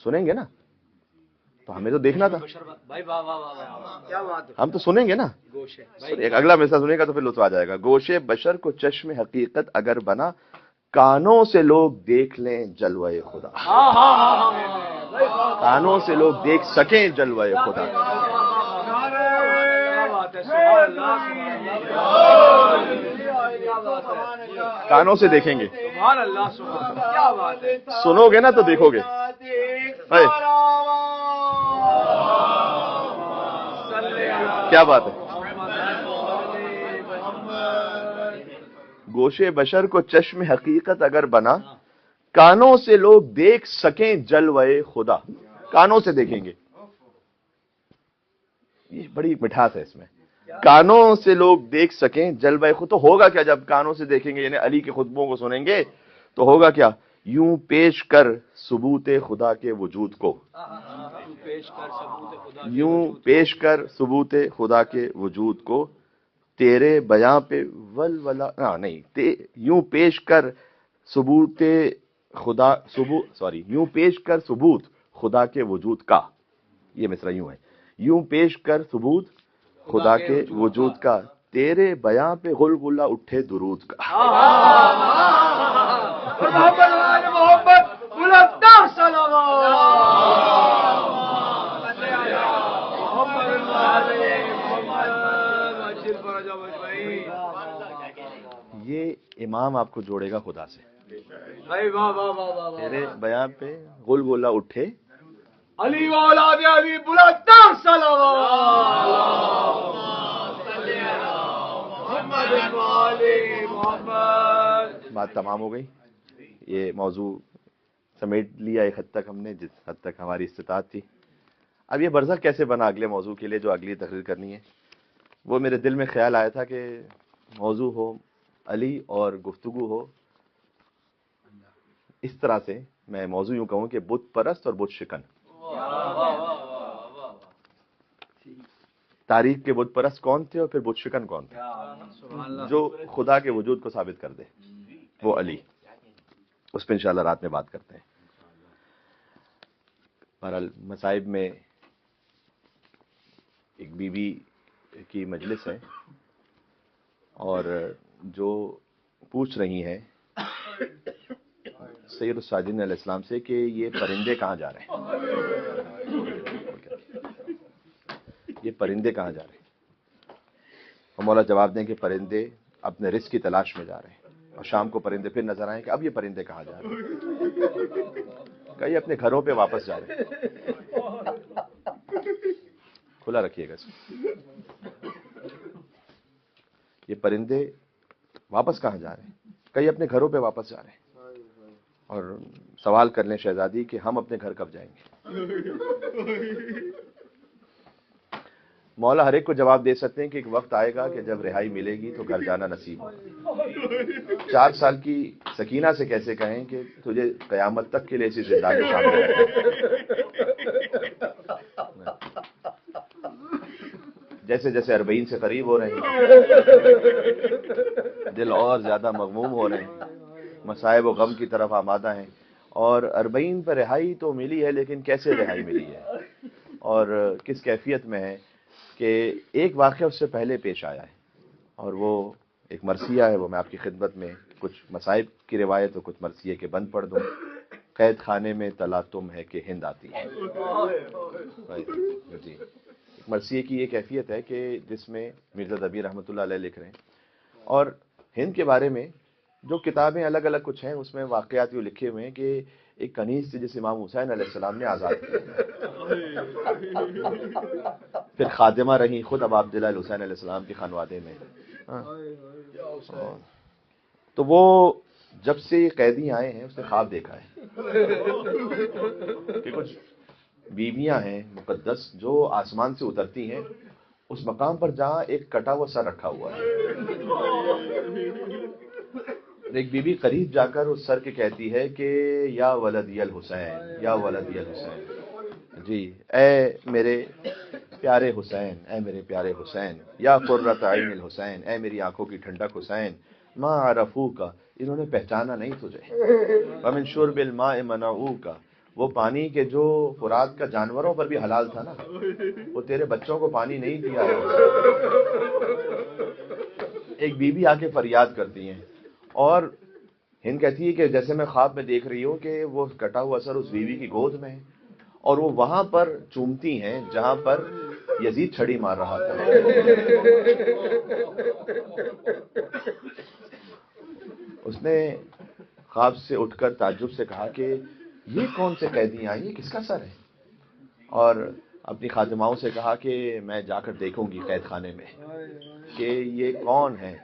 سنیں گے نا. تو ہمیں تو دیکھنا تھا، بھائی واہ واہ واہ واہ، کیا بات ہے؟ ہم تو سنیں گے نا. گوشے ایک اگلا مثال سنیں گا تو پھر لطف آ جائے گا. گوشے بشر کو چشم حقیقت اگر بنا، کانوں سے لوگ دیکھ لیں جلوہ خدا. ہاں ہاں ہاں ہاں، کانوں سے لوگ دیکھ سکیں جلوہ خدا. کیا بات ہے؟ سبحان اللہ سبحان اللہ، کانوں سے دیکھیں گے، سبحان اللہ سبحان اللہ، کیا بات ہے؟ سنو گے نا تو دیکھو گے. کیا بات ہے؟ گوشے بشر کو چشم حقیقت اگر بنا، کانوں سے لوگ دیکھ سکیں جلوہ خدا. کانوں سے دیکھیں گے، یہ بڑی مٹھاس ہے اس میں. کانوں سے لوگ دیکھ سکیں جلوہ خدا. تو ہوگا کیا جب کانوں سے دیکھیں گے؟ یعنی علی کے خطبوں کو سنیں گے تو ہوگا کیا؟ یوں پیش کر ثبوت خدا کے وجود کو، یوں پیش کر ثبوت خدا کے وجود کو، تیرے بیاں پہ ولولا نہیں، یوں پیش کر ثبوت خدا، یوں پیش کر ثبوت خدا کے وجود کا. یہ مصرع یوں ہے، یوں پیش کر ثبوت خدا کے وجود کا، تیرے بیاں پہ غلغلہ اٹھے درود کا. محمد بلندر یہ امام آپ کو جوڑے گا خدا سے. بھائی واہ واہ واہ واہ، تیرے بیاں پہ غلغلہ اٹھے. علی واولاد علی بلندر صلوات. بات تمام ہو گئی. یہ موضوع سمیٹ لیا ایک حد تک ہم نے، جس حد تک ہماری استطاعت تھی. اب یہ برزخ کیسے بنا اگلے موضوع کے لیے جو اگلی تقریر کرنی ہے؟ وہ میرے دل میں خیال آیا تھا کہ موضوع ہو علی اور گفتگو ہو اس طرح سے. میں موضوع یوں کہوں کہ بت پرست اور بت شکن. تاریخ کے بت پرست کون تھے اور پھر بت شکن کون تھے؟ جو خدا کے وجود کو ثابت کر دے وہ علی. اس پہ انشاءاللہ رات میں بات کرتے ہیں. بہرحال مصائب میں ایک بی بی کی مجلس ہے اور جو پوچھ رہی ہیں سید الساجدین علیہ السلام سے کہ یہ پرندے کہاں جا رہے ہیں، یہ پرندے کہاں جا رہے ہیں؟ اور مولا جواب دیں کہ پرندے اپنے رزق کی تلاش میں جا رہے ہیں. اور شام کو پرندے پھر نظر آئیں کہ اب یہ پرندے کہاں جا رہے ہیں؟ کئی اپنے گھروں پہ واپس جا رہے ہیں. کھلا رکھیے گا اس کو. یہ پرندے واپس کہاں جا رہے ہیں؟ کئی اپنے گھروں پہ واپس جا رہے ہیں. اور سوال کر لیں شہزادی کہ ہم اپنے گھر کب جائیں گے؟ مولا ہر ایک کو جواب دے سکتے ہیں کہ ایک وقت آئے گا کہ جب رہائی ملے گی تو گھر جانا نصیب ہوگا. 4 سال کی سکینہ سے کیسے کہیں کہ تجھے قیامت تک کے لیے اسی زندانی شامل ہے. جیسے جیسے 40 سے قریب ہو رہے ہیں دل اور زیادہ مغموم ہو رہے ہیں, مصائب و غم کی طرف آمادہ ہیں. اور 40 پر رہائی تو ملی ہے, لیکن کیسے رہائی ملی ہے اور کس کیفیت میں ہے کہ ایک واقعہ اس سے پہلے پیش آیا ہے, اور وہ ایک مرثیہ ہے. وہ میں آپ کی خدمت میں کچھ مصائب کی روایت اور کچھ مرثیے کے بند پڑھ دوں. قید خانے میں تلا تم ہے کہ ہند آتی ہے. جی, مرثیے کی یہ کیفیت ہے کہ جس میں مرزا دبیر رحمۃ اللہ علیہ لکھ رہے ہیں, اور ہند کے بارے میں جو کتابیں الگ الگ کچھ ہیں اس میں واقعات یوں لکھے ہوئے ہیں کہ ایک کنیز تھی جس امام حسین علیہ السلام نے آزاد کیا, پھر خادمہ رہی خود اب عبداللہ الحسین علیہ السلام کے خانوادے میں. تو وہ جب سے یہ قیدی آئے ہیں اس نے خواب دیکھا ہے کہ کچھ بیویاں ہیں مقدس جو آسمان سے اترتی ہیں اس مقام پر جہاں ایک کٹا ہوا سر رکھا ہوا ہے. ایک بی بی قریب جا کر اس سر کے کہتی ہے کہ یا ولدی الحسین, یا ولدی الحسین, جی اے میرے پیارے حسین, اے میرے پیارے حسین, یا قرۃ عین الحسین, اے میری آنکھوں کی ٹھنڈک حسین, ما عرفوک, انہوں نے پہچانا نہیں تجھے, ومن شرب الماء منعوک, وہ پانی کے جو فرات کا جانوروں پر بھی حلال تھا نا, وہ تیرے بچوں کو پانی نہیں دیا ہے. ایک بی بی آ کے فریاد کرتی ہیں, اور ہند کہتی ہے کہ جیسے میں خواب میں دیکھ رہی ہوں کہ وہ کٹا ہوا سر اس بیوی کی گود میں ہے, اور وہ وہاں پر چومتی ہیں جہاں پر یزید چھڑی مار رہا تھا. اس نے خواب سے اٹھ کر تعجب سے کہا کہ یہ کون سے قیدی آئے, یہ کس کا سر ہے, اور اپنی خادماؤں سے کہا کہ میں جا کر دیکھوں گی قید خانے میں کہ یہ کون ہے,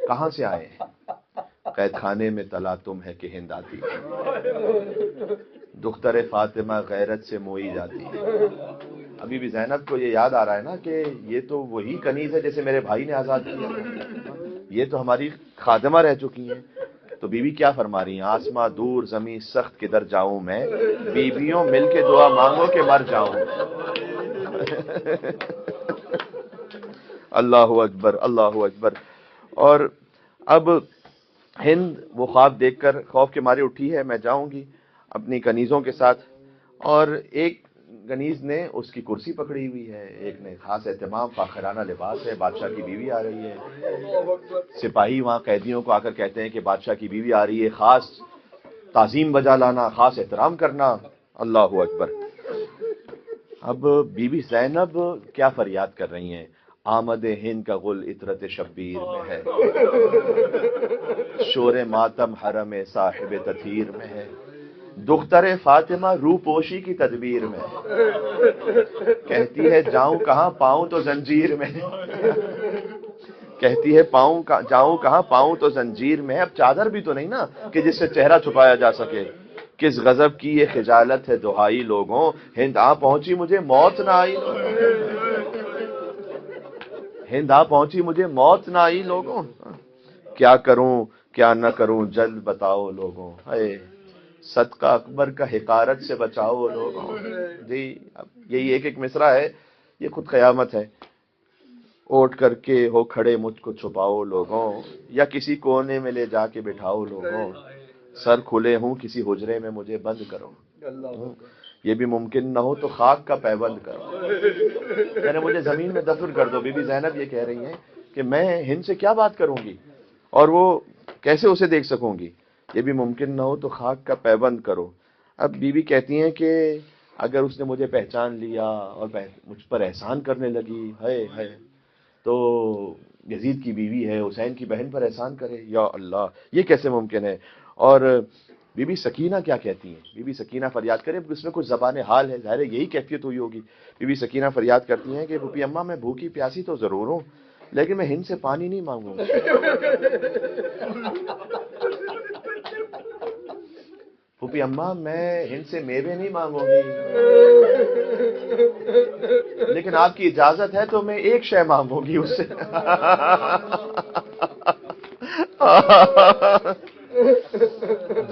کہاں سے آئے ہیں. قید خانے میں تلا تم ہے کہ ہند آتی ہے, دختر فاطمہ غیرت سے موئی جاتی ہے. ابھی بھی زینب کو یہ یاد آ رہا ہے نا کہ یہ تو وہی کنیز ہے جسے میرے بھائی نے آزاد کیا, یہ تو ہماری خادمہ رہ چکی ہیں. تو بیوی کیا فرما رہی ہیں, آسماں دور زمین سخت کدھر جاؤں میں, بیویوں مل کے دعا مانگو کہ مر جاؤں. اللہ اکبر, اللہ اکبر. اور اب ہند وہ خواب دیکھ کر خوف کے مارے اٹھی ہے, میں جاؤں گی اپنی کنیزوں کے ساتھ, اور ایک کنیز نے اس کی کرسی پکڑی ہوئی ہے, ایک نے خاص اہتمام, فاخرانہ لباس ہے, بادشاہ کی بیوی آ رہی ہے. سپاہی وہاں قیدیوں کو آ کر کہتے ہیں کہ بادشاہ کی بیوی آ رہی ہے, خاص تعظیم بجا لانا, خاص احترام کرنا. اللہ اکبر. اب بی بی زینب کیا فریاد کر رہی ہیں, آمد ہند کا غل عطرت شبیر میں ہے, شور ماتم حرم صاحب تطہیر میں ہے, دختر فاطمہ روپوشی کی تدبیر میں ہے, کہتی ہے جاؤں کہاں پاؤں تو زنجیر میں ہے, کہتی ہے جاؤں کہاں پاؤں تو زنجیر میں ہے. اب چادر بھی تو نہیں نا کہ جس سے چہرہ چھپایا جا سکے, کس غضب کی یہ خجالت ہے دہائی لوگوں, ہند آ پہنچی مجھے موت نہ آئی, ہند آ پہنچی مجھے موت نہ آئی لوگوں, کیا کروں کیا نہ کروں جلد بتاؤ لوگوں, اے صدقہ اکبر کا حقارت سے بچاؤ لوگوں. جی اب یہی ایک ایک مصرع ہے, یہ خود قیامت ہے. اوٹ کر کے ہو کھڑے مجھ کو چھپاؤ لوگوں, یا کسی کونے میں لے جا کے بٹھاؤ لوگوں, سر کھلے ہوں کسی حجرے میں مجھے بند کرو, یہ بھی ممکن نہ ہو تو خاک کا پیبند کرو, یعنی مجھے زمین میں دفن کر دو. بی بی زینب یہ کہہ رہی ہیں کہ میں ہند سے کیا بات کروں گی اور وہ کیسے اسے دیکھ سکوں گی, یہ بھی ممکن نہ ہو تو خاک کا پیبند کرو. اب بی بی کہتی ہیں کہ اگر اس نے مجھے پہچان لیا اور مجھ پر احسان کرنے لگی, ہے تو یزید کی بیوی ہے, حسین کی بہن پر احسان کرے, یا اللہ یہ کیسے ممکن ہے. اور بی بی سکینہ کیا کہتی ہیں, بی بی سکینہ فریاد کرے, اس میں کچھ زبان حال ہے, ظاہر یہی کیفیت ہوئی ہوگی. بی بی سکینہ فریاد کرتی ہیں کہ پھوپھی اماں میں بھوکی پیاسی تو ضرور ہوں, لیکن میں ہند سے پانی نہیں مانگوں گی. پھوپھی اماں میں ان سے میوے نہیں مانگوں گی، لیکن آپ کی اجازت ہے تو میں ایک شے مانگوں گی اس سے۔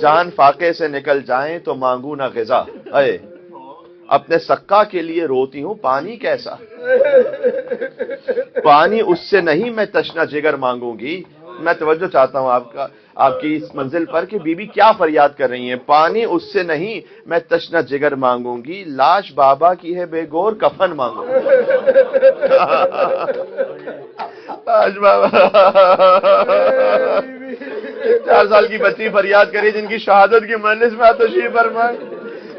جان فاقے سے نکل جائیں تو مانگوں نہ غذا، اے اپنے سقا کے لیے روتی ہوں پانی کیسا، پانی اس سے نہیں میں تشنہ جگر مانگوں گی۔ میں توجہ چاہتا ہوں آپ کی اس منزل پر کہ بی بی کیا فریاد کر رہی ہیں، پانی اس سے نہیں میں تشنہ جگر مانگوں گی، لاش بابا کی ہے بے گور کفن مانگوں گی۔ لاش بابا 4 سال کی بچی فریاد کری جن کی شہادت کی مجلس میں آپ تشریف فرمائے،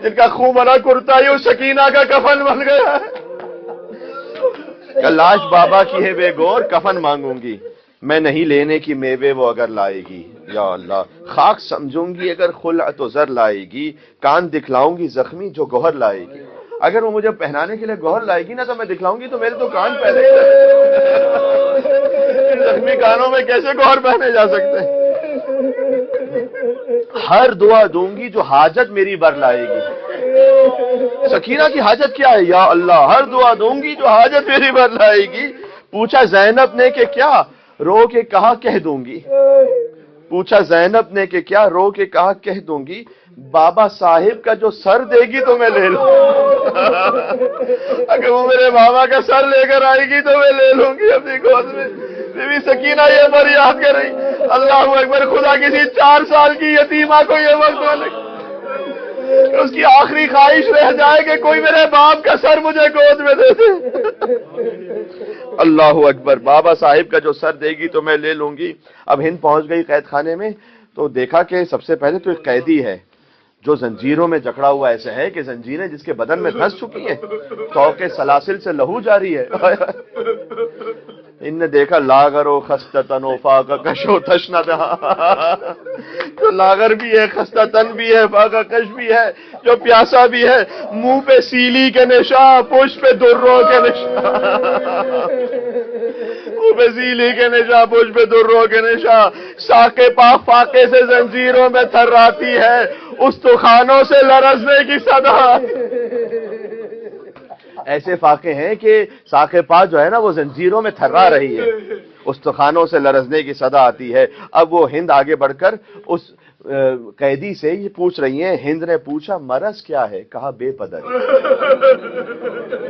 جن کا خون بھرا کرتا ہی اس سکینہ کا کفن بن گیا کہ لاش بابا کی ہے بے گور کفن مانگوں گی، میں نہیں لینے کی میوے وہ اگر لائے گی، یا اللہ خاک سمجھوں گی اگر خلع تو زر لائے گی، کان دکھلاؤں گی زخمی جو گوہر لائے گی۔ اگر وہ مجھے پہنانے کے لیے گوہر لائے گی نا تو میں دکھلاؤں گی تو میرے تو کان پہنے زخمی کانوں میں کیسے گوہر پہنے جا سکتے ہیں؟ ہر دعا دوں گی جو حاجت میری بر لائے گی۔ سکینہ کی حاجت کیا ہے؟ یا اللہ ہر دعا دوں گی جو حاجت میری بر لائے گی۔ پوچھا زینب نے کہ کیا، رو کے کہا کہہ دوں گی، پوچھا زینب نے کہ کیا، رو کے کہا کہہ دوں گی، بابا صاحب کا جو سر دے گی تو میں لے لوں اگر وہ میرے بابا کا سر لے کر آئے گی تو میں لے لوں گی اپنی گود میں۔ بی بی سکینہ یہ فریاد کر رہی، اللہ اکبر، خدا کسی 4 سال کی یتیمہ کو یہ وقت والے اس کی آخری خواہش رہ جائے کہ کوئی میرے باپ کا سر مجھے گود میں دے دے۔ اللہ اکبر، بابا صاحب کا جو سر دے گی تو میں لے لوں گی۔ اب ہند پہنچ گئی قید خانے میں تو دیکھا کہ سب سے پہلے تو ایک قیدی ہے جو زنجیروں میں جکڑا ہوا ایسے ہے کہ زنجیریں جس کے بدن میں دھس چکی ہیں، توق سلاسل سے لہو جاری ہے۔ ان نے دیکھا لاغر و خستہ تن و فاقہ کش و تشنہ جو لاغر بھی ہے، خستہ تن بھی ہے، فاقہ کش بھی ہے، جو پیاسا بھی ہے، منہ پہ سیلی کے نشاں، پشت پہ دروں کے نشاں، منہ پہ سیلی کے نشاں، پشت پہ دروں کے نشاں، ساقے پاک فاقے سے زنجیروں میں تھراتی ہے، استخوانوں سے لرزنے کی صدا۔ ایسے فاقے ہیں کہ ساقے پا جو ہے نا وہ زنجیروں میں تھرا رہی ہے، استخوانوں سے لرزنے کی صدا آتی ہے۔ اب وہ ہند آگے بڑھ کر اس قیدی سے یہ پوچھ رہی ہیں۔ ہند نے پوچھا مرض کیا ہے؟ کہا بے پدری۔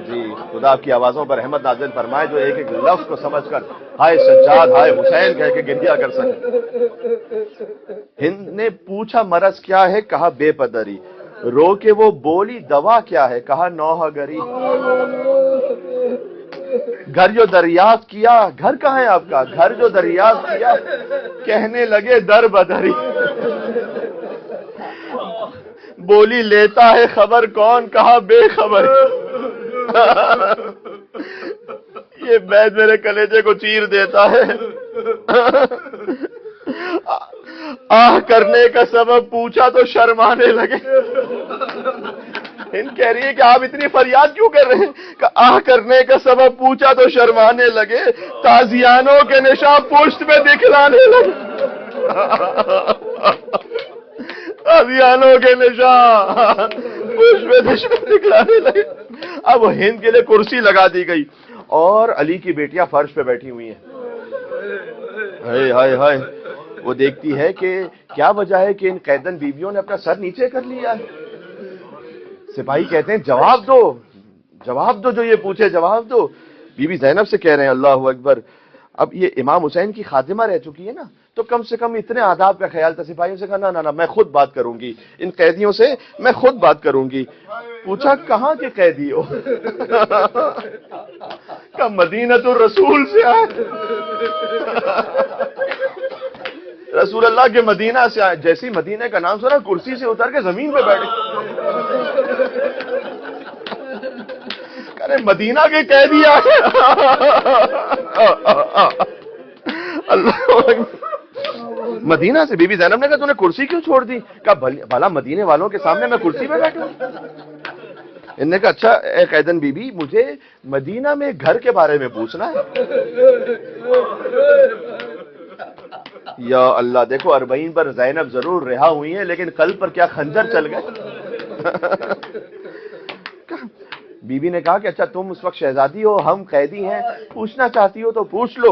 جی خدا آپ کی آوازوں پر رحمت نازل فرمائے جو ایک ایک لفظ کو سمجھ کر ہائے سجاد ہائے حسین کہہ کے گریا کر سکے۔ ہند نے پوچھا مرض کیا ہے؟ کہا بے پدری۔ رو کے وہ بولی دوا کیا ہے؟ کہا نوحہ گری۔ گھر جو دریافت کیا، گھر کہاں ہے آپ کا؟ گھر جو دریافت کیا، کہنے لگے در بدری۔ بولی لیتا ہے خبر کون؟ کہا بے خبر۔ یہ بیت میرے کلیجے کو چیر دیتا ہے۔ آہ کرنے کا سبب پوچھا تو شرمانے لگے۔ ہند کہہ رہی ہے کہ آپ اتنی فریاد کیوں کر رہے ہیں؟ کہ آہ کرنے کا سبب پوچھا تو شرمانے لگے، تازیانوں کے نشاں پشت میں دکھلانے لگے۔ تازیانوں کے نشاں پشت میں دکھلانے لگے۔ اب ہند کے لیے کرسی لگا دی گئی اور علی کی بیٹیاں فرش پہ بیٹھی ہوئی ہیں۔ ہائے ہائے ہائے، وہ دیکھتی ہے کہ کیا وجہ ہے کہ ان قیدن بیویوں نے اپنا سر نیچے کر لیا ہے۔ سپاہی کہتے ہیں جواب دو، جواب دو، جو یہ پوچھے جواب دو۔ بی بی زینب سے کہہ رہے ہیں اللہ اکبر، اب یہ امام حسین کی خادمہ رہ چکی ہے نا، تو کم سے کم اتنے آداب کا خیال تھا۔ سپاہیوں سے کہا نہ نہ نہ، میں خود بات کروں گی، ان قیدیوں سے میں خود بات کروں گی۔ پوچھا کہاں کے قیدی ہو؟ کہ مدینۃ الرسول سے آئے، رسول اللہ کے مدینہ سے آئے۔ جیسی مدینہ کا نام سنا کرسی سے اتر کے زمین پہ بیٹھے۔ کہنے مدینہ کے قیدی آئے۔ اللہ مدینہ سے۔ بی بی زینب نے کہا تو نے کرسی کیوں چھوڑ دی؟ کہا بھلا مدینے والوں کے سامنے میں کرسی پہ بیٹھوں؟ انہوں نے کہا اچھا اے قیدن بی بی، مجھے مدینہ میں گھر کے بارے میں پوچھنا ہے۔ یا اللہ، دیکھو 40 پر زینب ضرور رہا ہوئی ہیں لیکن قلب پر کیا خنجر چل گئے. بی بی نے کہا کہ اچھا تم اس وقت شہزادی ہو، ہم قیدی ہیں، پوچھنا چاہتی ہو تو پوچھ لو.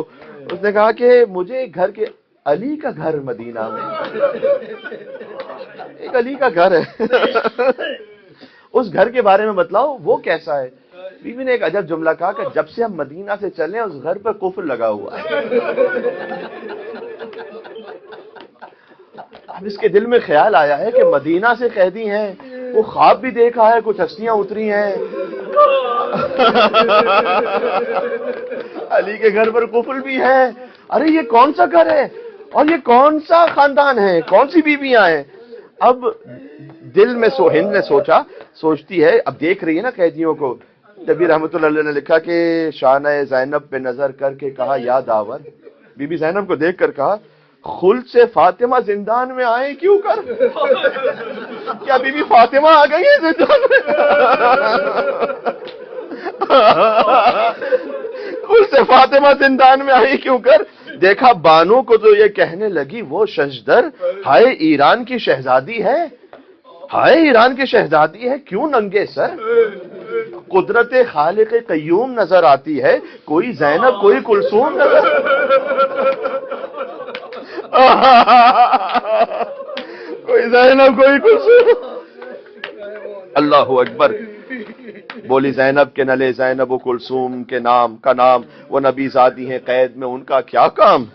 اس نے کہا کہ مجھے گھر کے علی کا گھر مدینہ میں، ایک علی کا گھر ہے، اس گھر کے بارے میں بتلاؤ وہ کیسا ہے. بی بی نے ایک عجب جملہ کہا کہ جب سے ہم مدینہ سے چلے اس گھر پر قفل لگا ہوا ہے. اب اس کے دل میں خیال آیا ہے کہ مدینہ سے قیدی ہیں، وہ خواب بھی دیکھا ہے، کچھ ہستیاں اتری ہیں، علی کے گھر پر قفل بھی ہے. ارے یہ کون سا گھر ہے اور یہ کون سا خاندان ہے، کون سی بیویاں ہیں. اب دل میں ہند نے سوچتی ہے، اب دیکھ رہی ہے نا قیدیوں کو. نبی رحمت اللہ علیہ نے لکھا کہ شانہ زینب پہ نظر کر کے کہا یا داور، بی بی زینب کو دیکھ کر کہا خلد سے فاطمہ زندان میں آئے کیوں کر. کیا بی بی فاطمہ آ گئی ہے زندان میں؟ خلد سے فاطمہ زندان میں آئی کیوں کر. دیکھا بانو کو تو یہ کہنے لگی وہ ششدر ہائے ایران کی شہزادی ہے، ہائے ایران کی شہزادی ہے، کیوں ننگے سر. قدرت خالق قیوم نظر آتی ہے، کوئی زینب کوئی کلثوم نظر. کوئی زینب کوئی کلثوم. اللہ اکبر. بولی زینب کے نلے زینب و کلثوم کے نام کا نام، وہ نبی زادی ہیں قید میں ان کا کیا کام.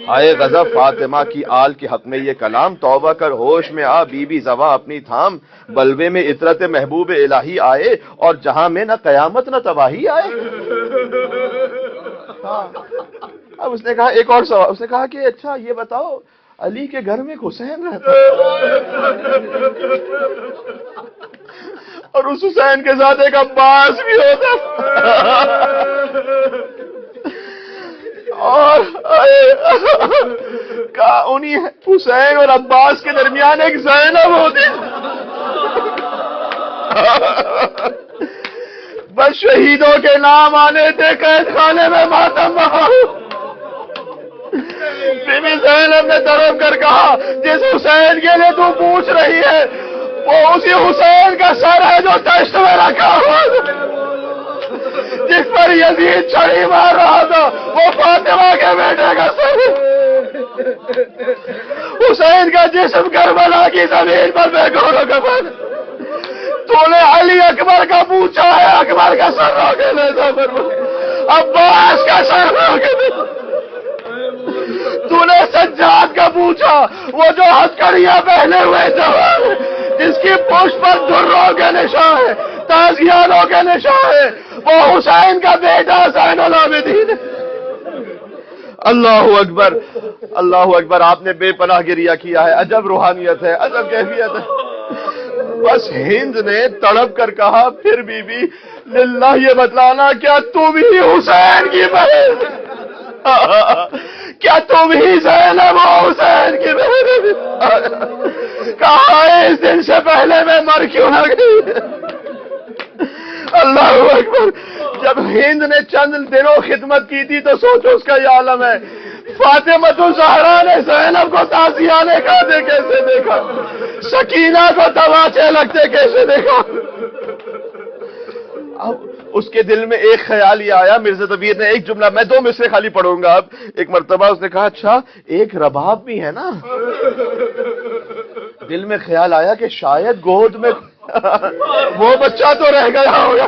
ہائے غضب فاطمہ کی آل کے حق میں یہ کلام. توبہ کر ہوش میں آ بی بی زواں اپنی تھام، بلوے میں عطرت محبوب الہی آئے اور جہاں میں نہ قیامت نہ تباہی آئے. اب اس نے کہا ایک اور سوال. اس نے کہا کہ اچھا یہ بتاؤ علی کے گھر میں حسین رہتا اور اس حسین کے ساتھ ایک عباس بھی ہوتا اور انہی حسین اور عباس کے درمیان ایک زینب ہوتی. بس شہیدوں کے نام آنے تھے قید خانے میں ماتم بہا. بی بی زینب نے تڑپ کر کہا جس حسین کے لیے تو پوچھ رہی ہے وہ اسی حسین کا سر ہے جو دشت میں رکھا ہوا، جس پر یزید چھڑی مار رہا تھا وہ فاطمہ کے بیٹے کا سر. حسین کا جسم کربلا کی زمین پر بے گور و کفن. تو نے علی اکبر کا پوچھا ہے، اکبر کا سر روکے لے جا، عباس کا سر روکے لے. تو نے سجاد کا پوچھا، وہ جو ہتھکڑیاں پہنے ہوئے جوان جس کی پشت پر دروں کے نشان ہے، تازیانوں کے نشان ہے، وہ حسین کا بیٹا زین العابدین. اللہ اکبر اللہ اکبر. آپ نے بے پناہ گریہ کیا ہے. عجب روحانیت ہے، عجب کیفیت ہے. بس ہند نے تڑپ کر کہا پھر بی بی للہ یہ بتلانا کیا تم ہی حسین کی بہن، کیا تم ہی زینب و حسین کی بہن. کہا اس دن سے پہلے میں مر کیوں نہ گئی. اللہ اکبر. جب ہند نے چند دنوں خدمت کی تھی تو سوچو اس کا یہ عالم ہے. فاطمہ الزہرا نے زینب کو تازیانے کھاتے کیسے دیکھا، سکینہ کو تماچے لگتے کیسے دیکھا. اب اس کے دل میں ایک خیال یہ آیا. مرزا طبیعت نے ایک جملہ، میں 2 مصرے خالی پڑھوں گا. اب ایک مرتبہ اس نے کہا اچھا ایک رباب بھی ہے نا. دل میں خیال آیا کہ شاید گود میں وہ بچہ تو رہ گیا ہوگا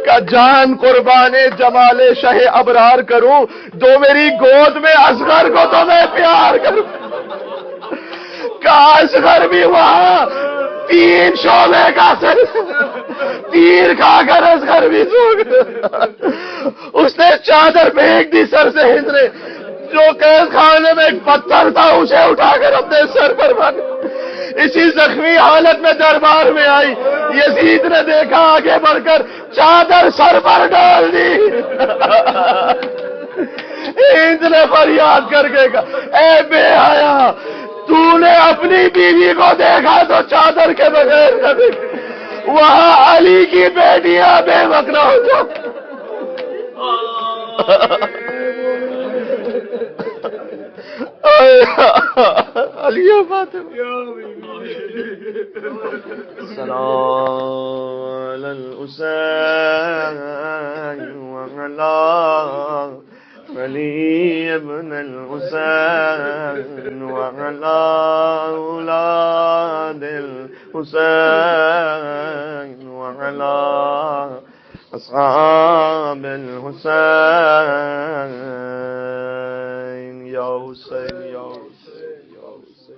کا جان قربان جمال شہ ابرار کروں، دو میری گود میں اصغر کو تو میں پیار کروں. کا اصغر بھی وہاں 3 شعبے کا سر تیر کھا کر اصغر بھی سو گیا. اس نے چادر پھینک دی سر سے. ہند نے جو قید خانے میں ایک پتھر تھا اسے اٹھا کر اپنے سر پر باندھا. اسی زخمی حالت میں دربار میں آئی. یزید نے دیکھا آگے بڑھ کر چادر سر پر ڈال دی. ہند نے فریاد کر کے کہا اے بے حیا، تو نے اپنی بیوی کو دیکھا تو چادر کے بغیر نہ دیکھا. وہاں علی کی بیٹیاں بے وقت نہ ہو جاؤ. علی فاطمہ السلام على الحسين وعلى علي بن الحسين وعلى أولاد الحسين وعلى أصحاب الحسين يا حسين يا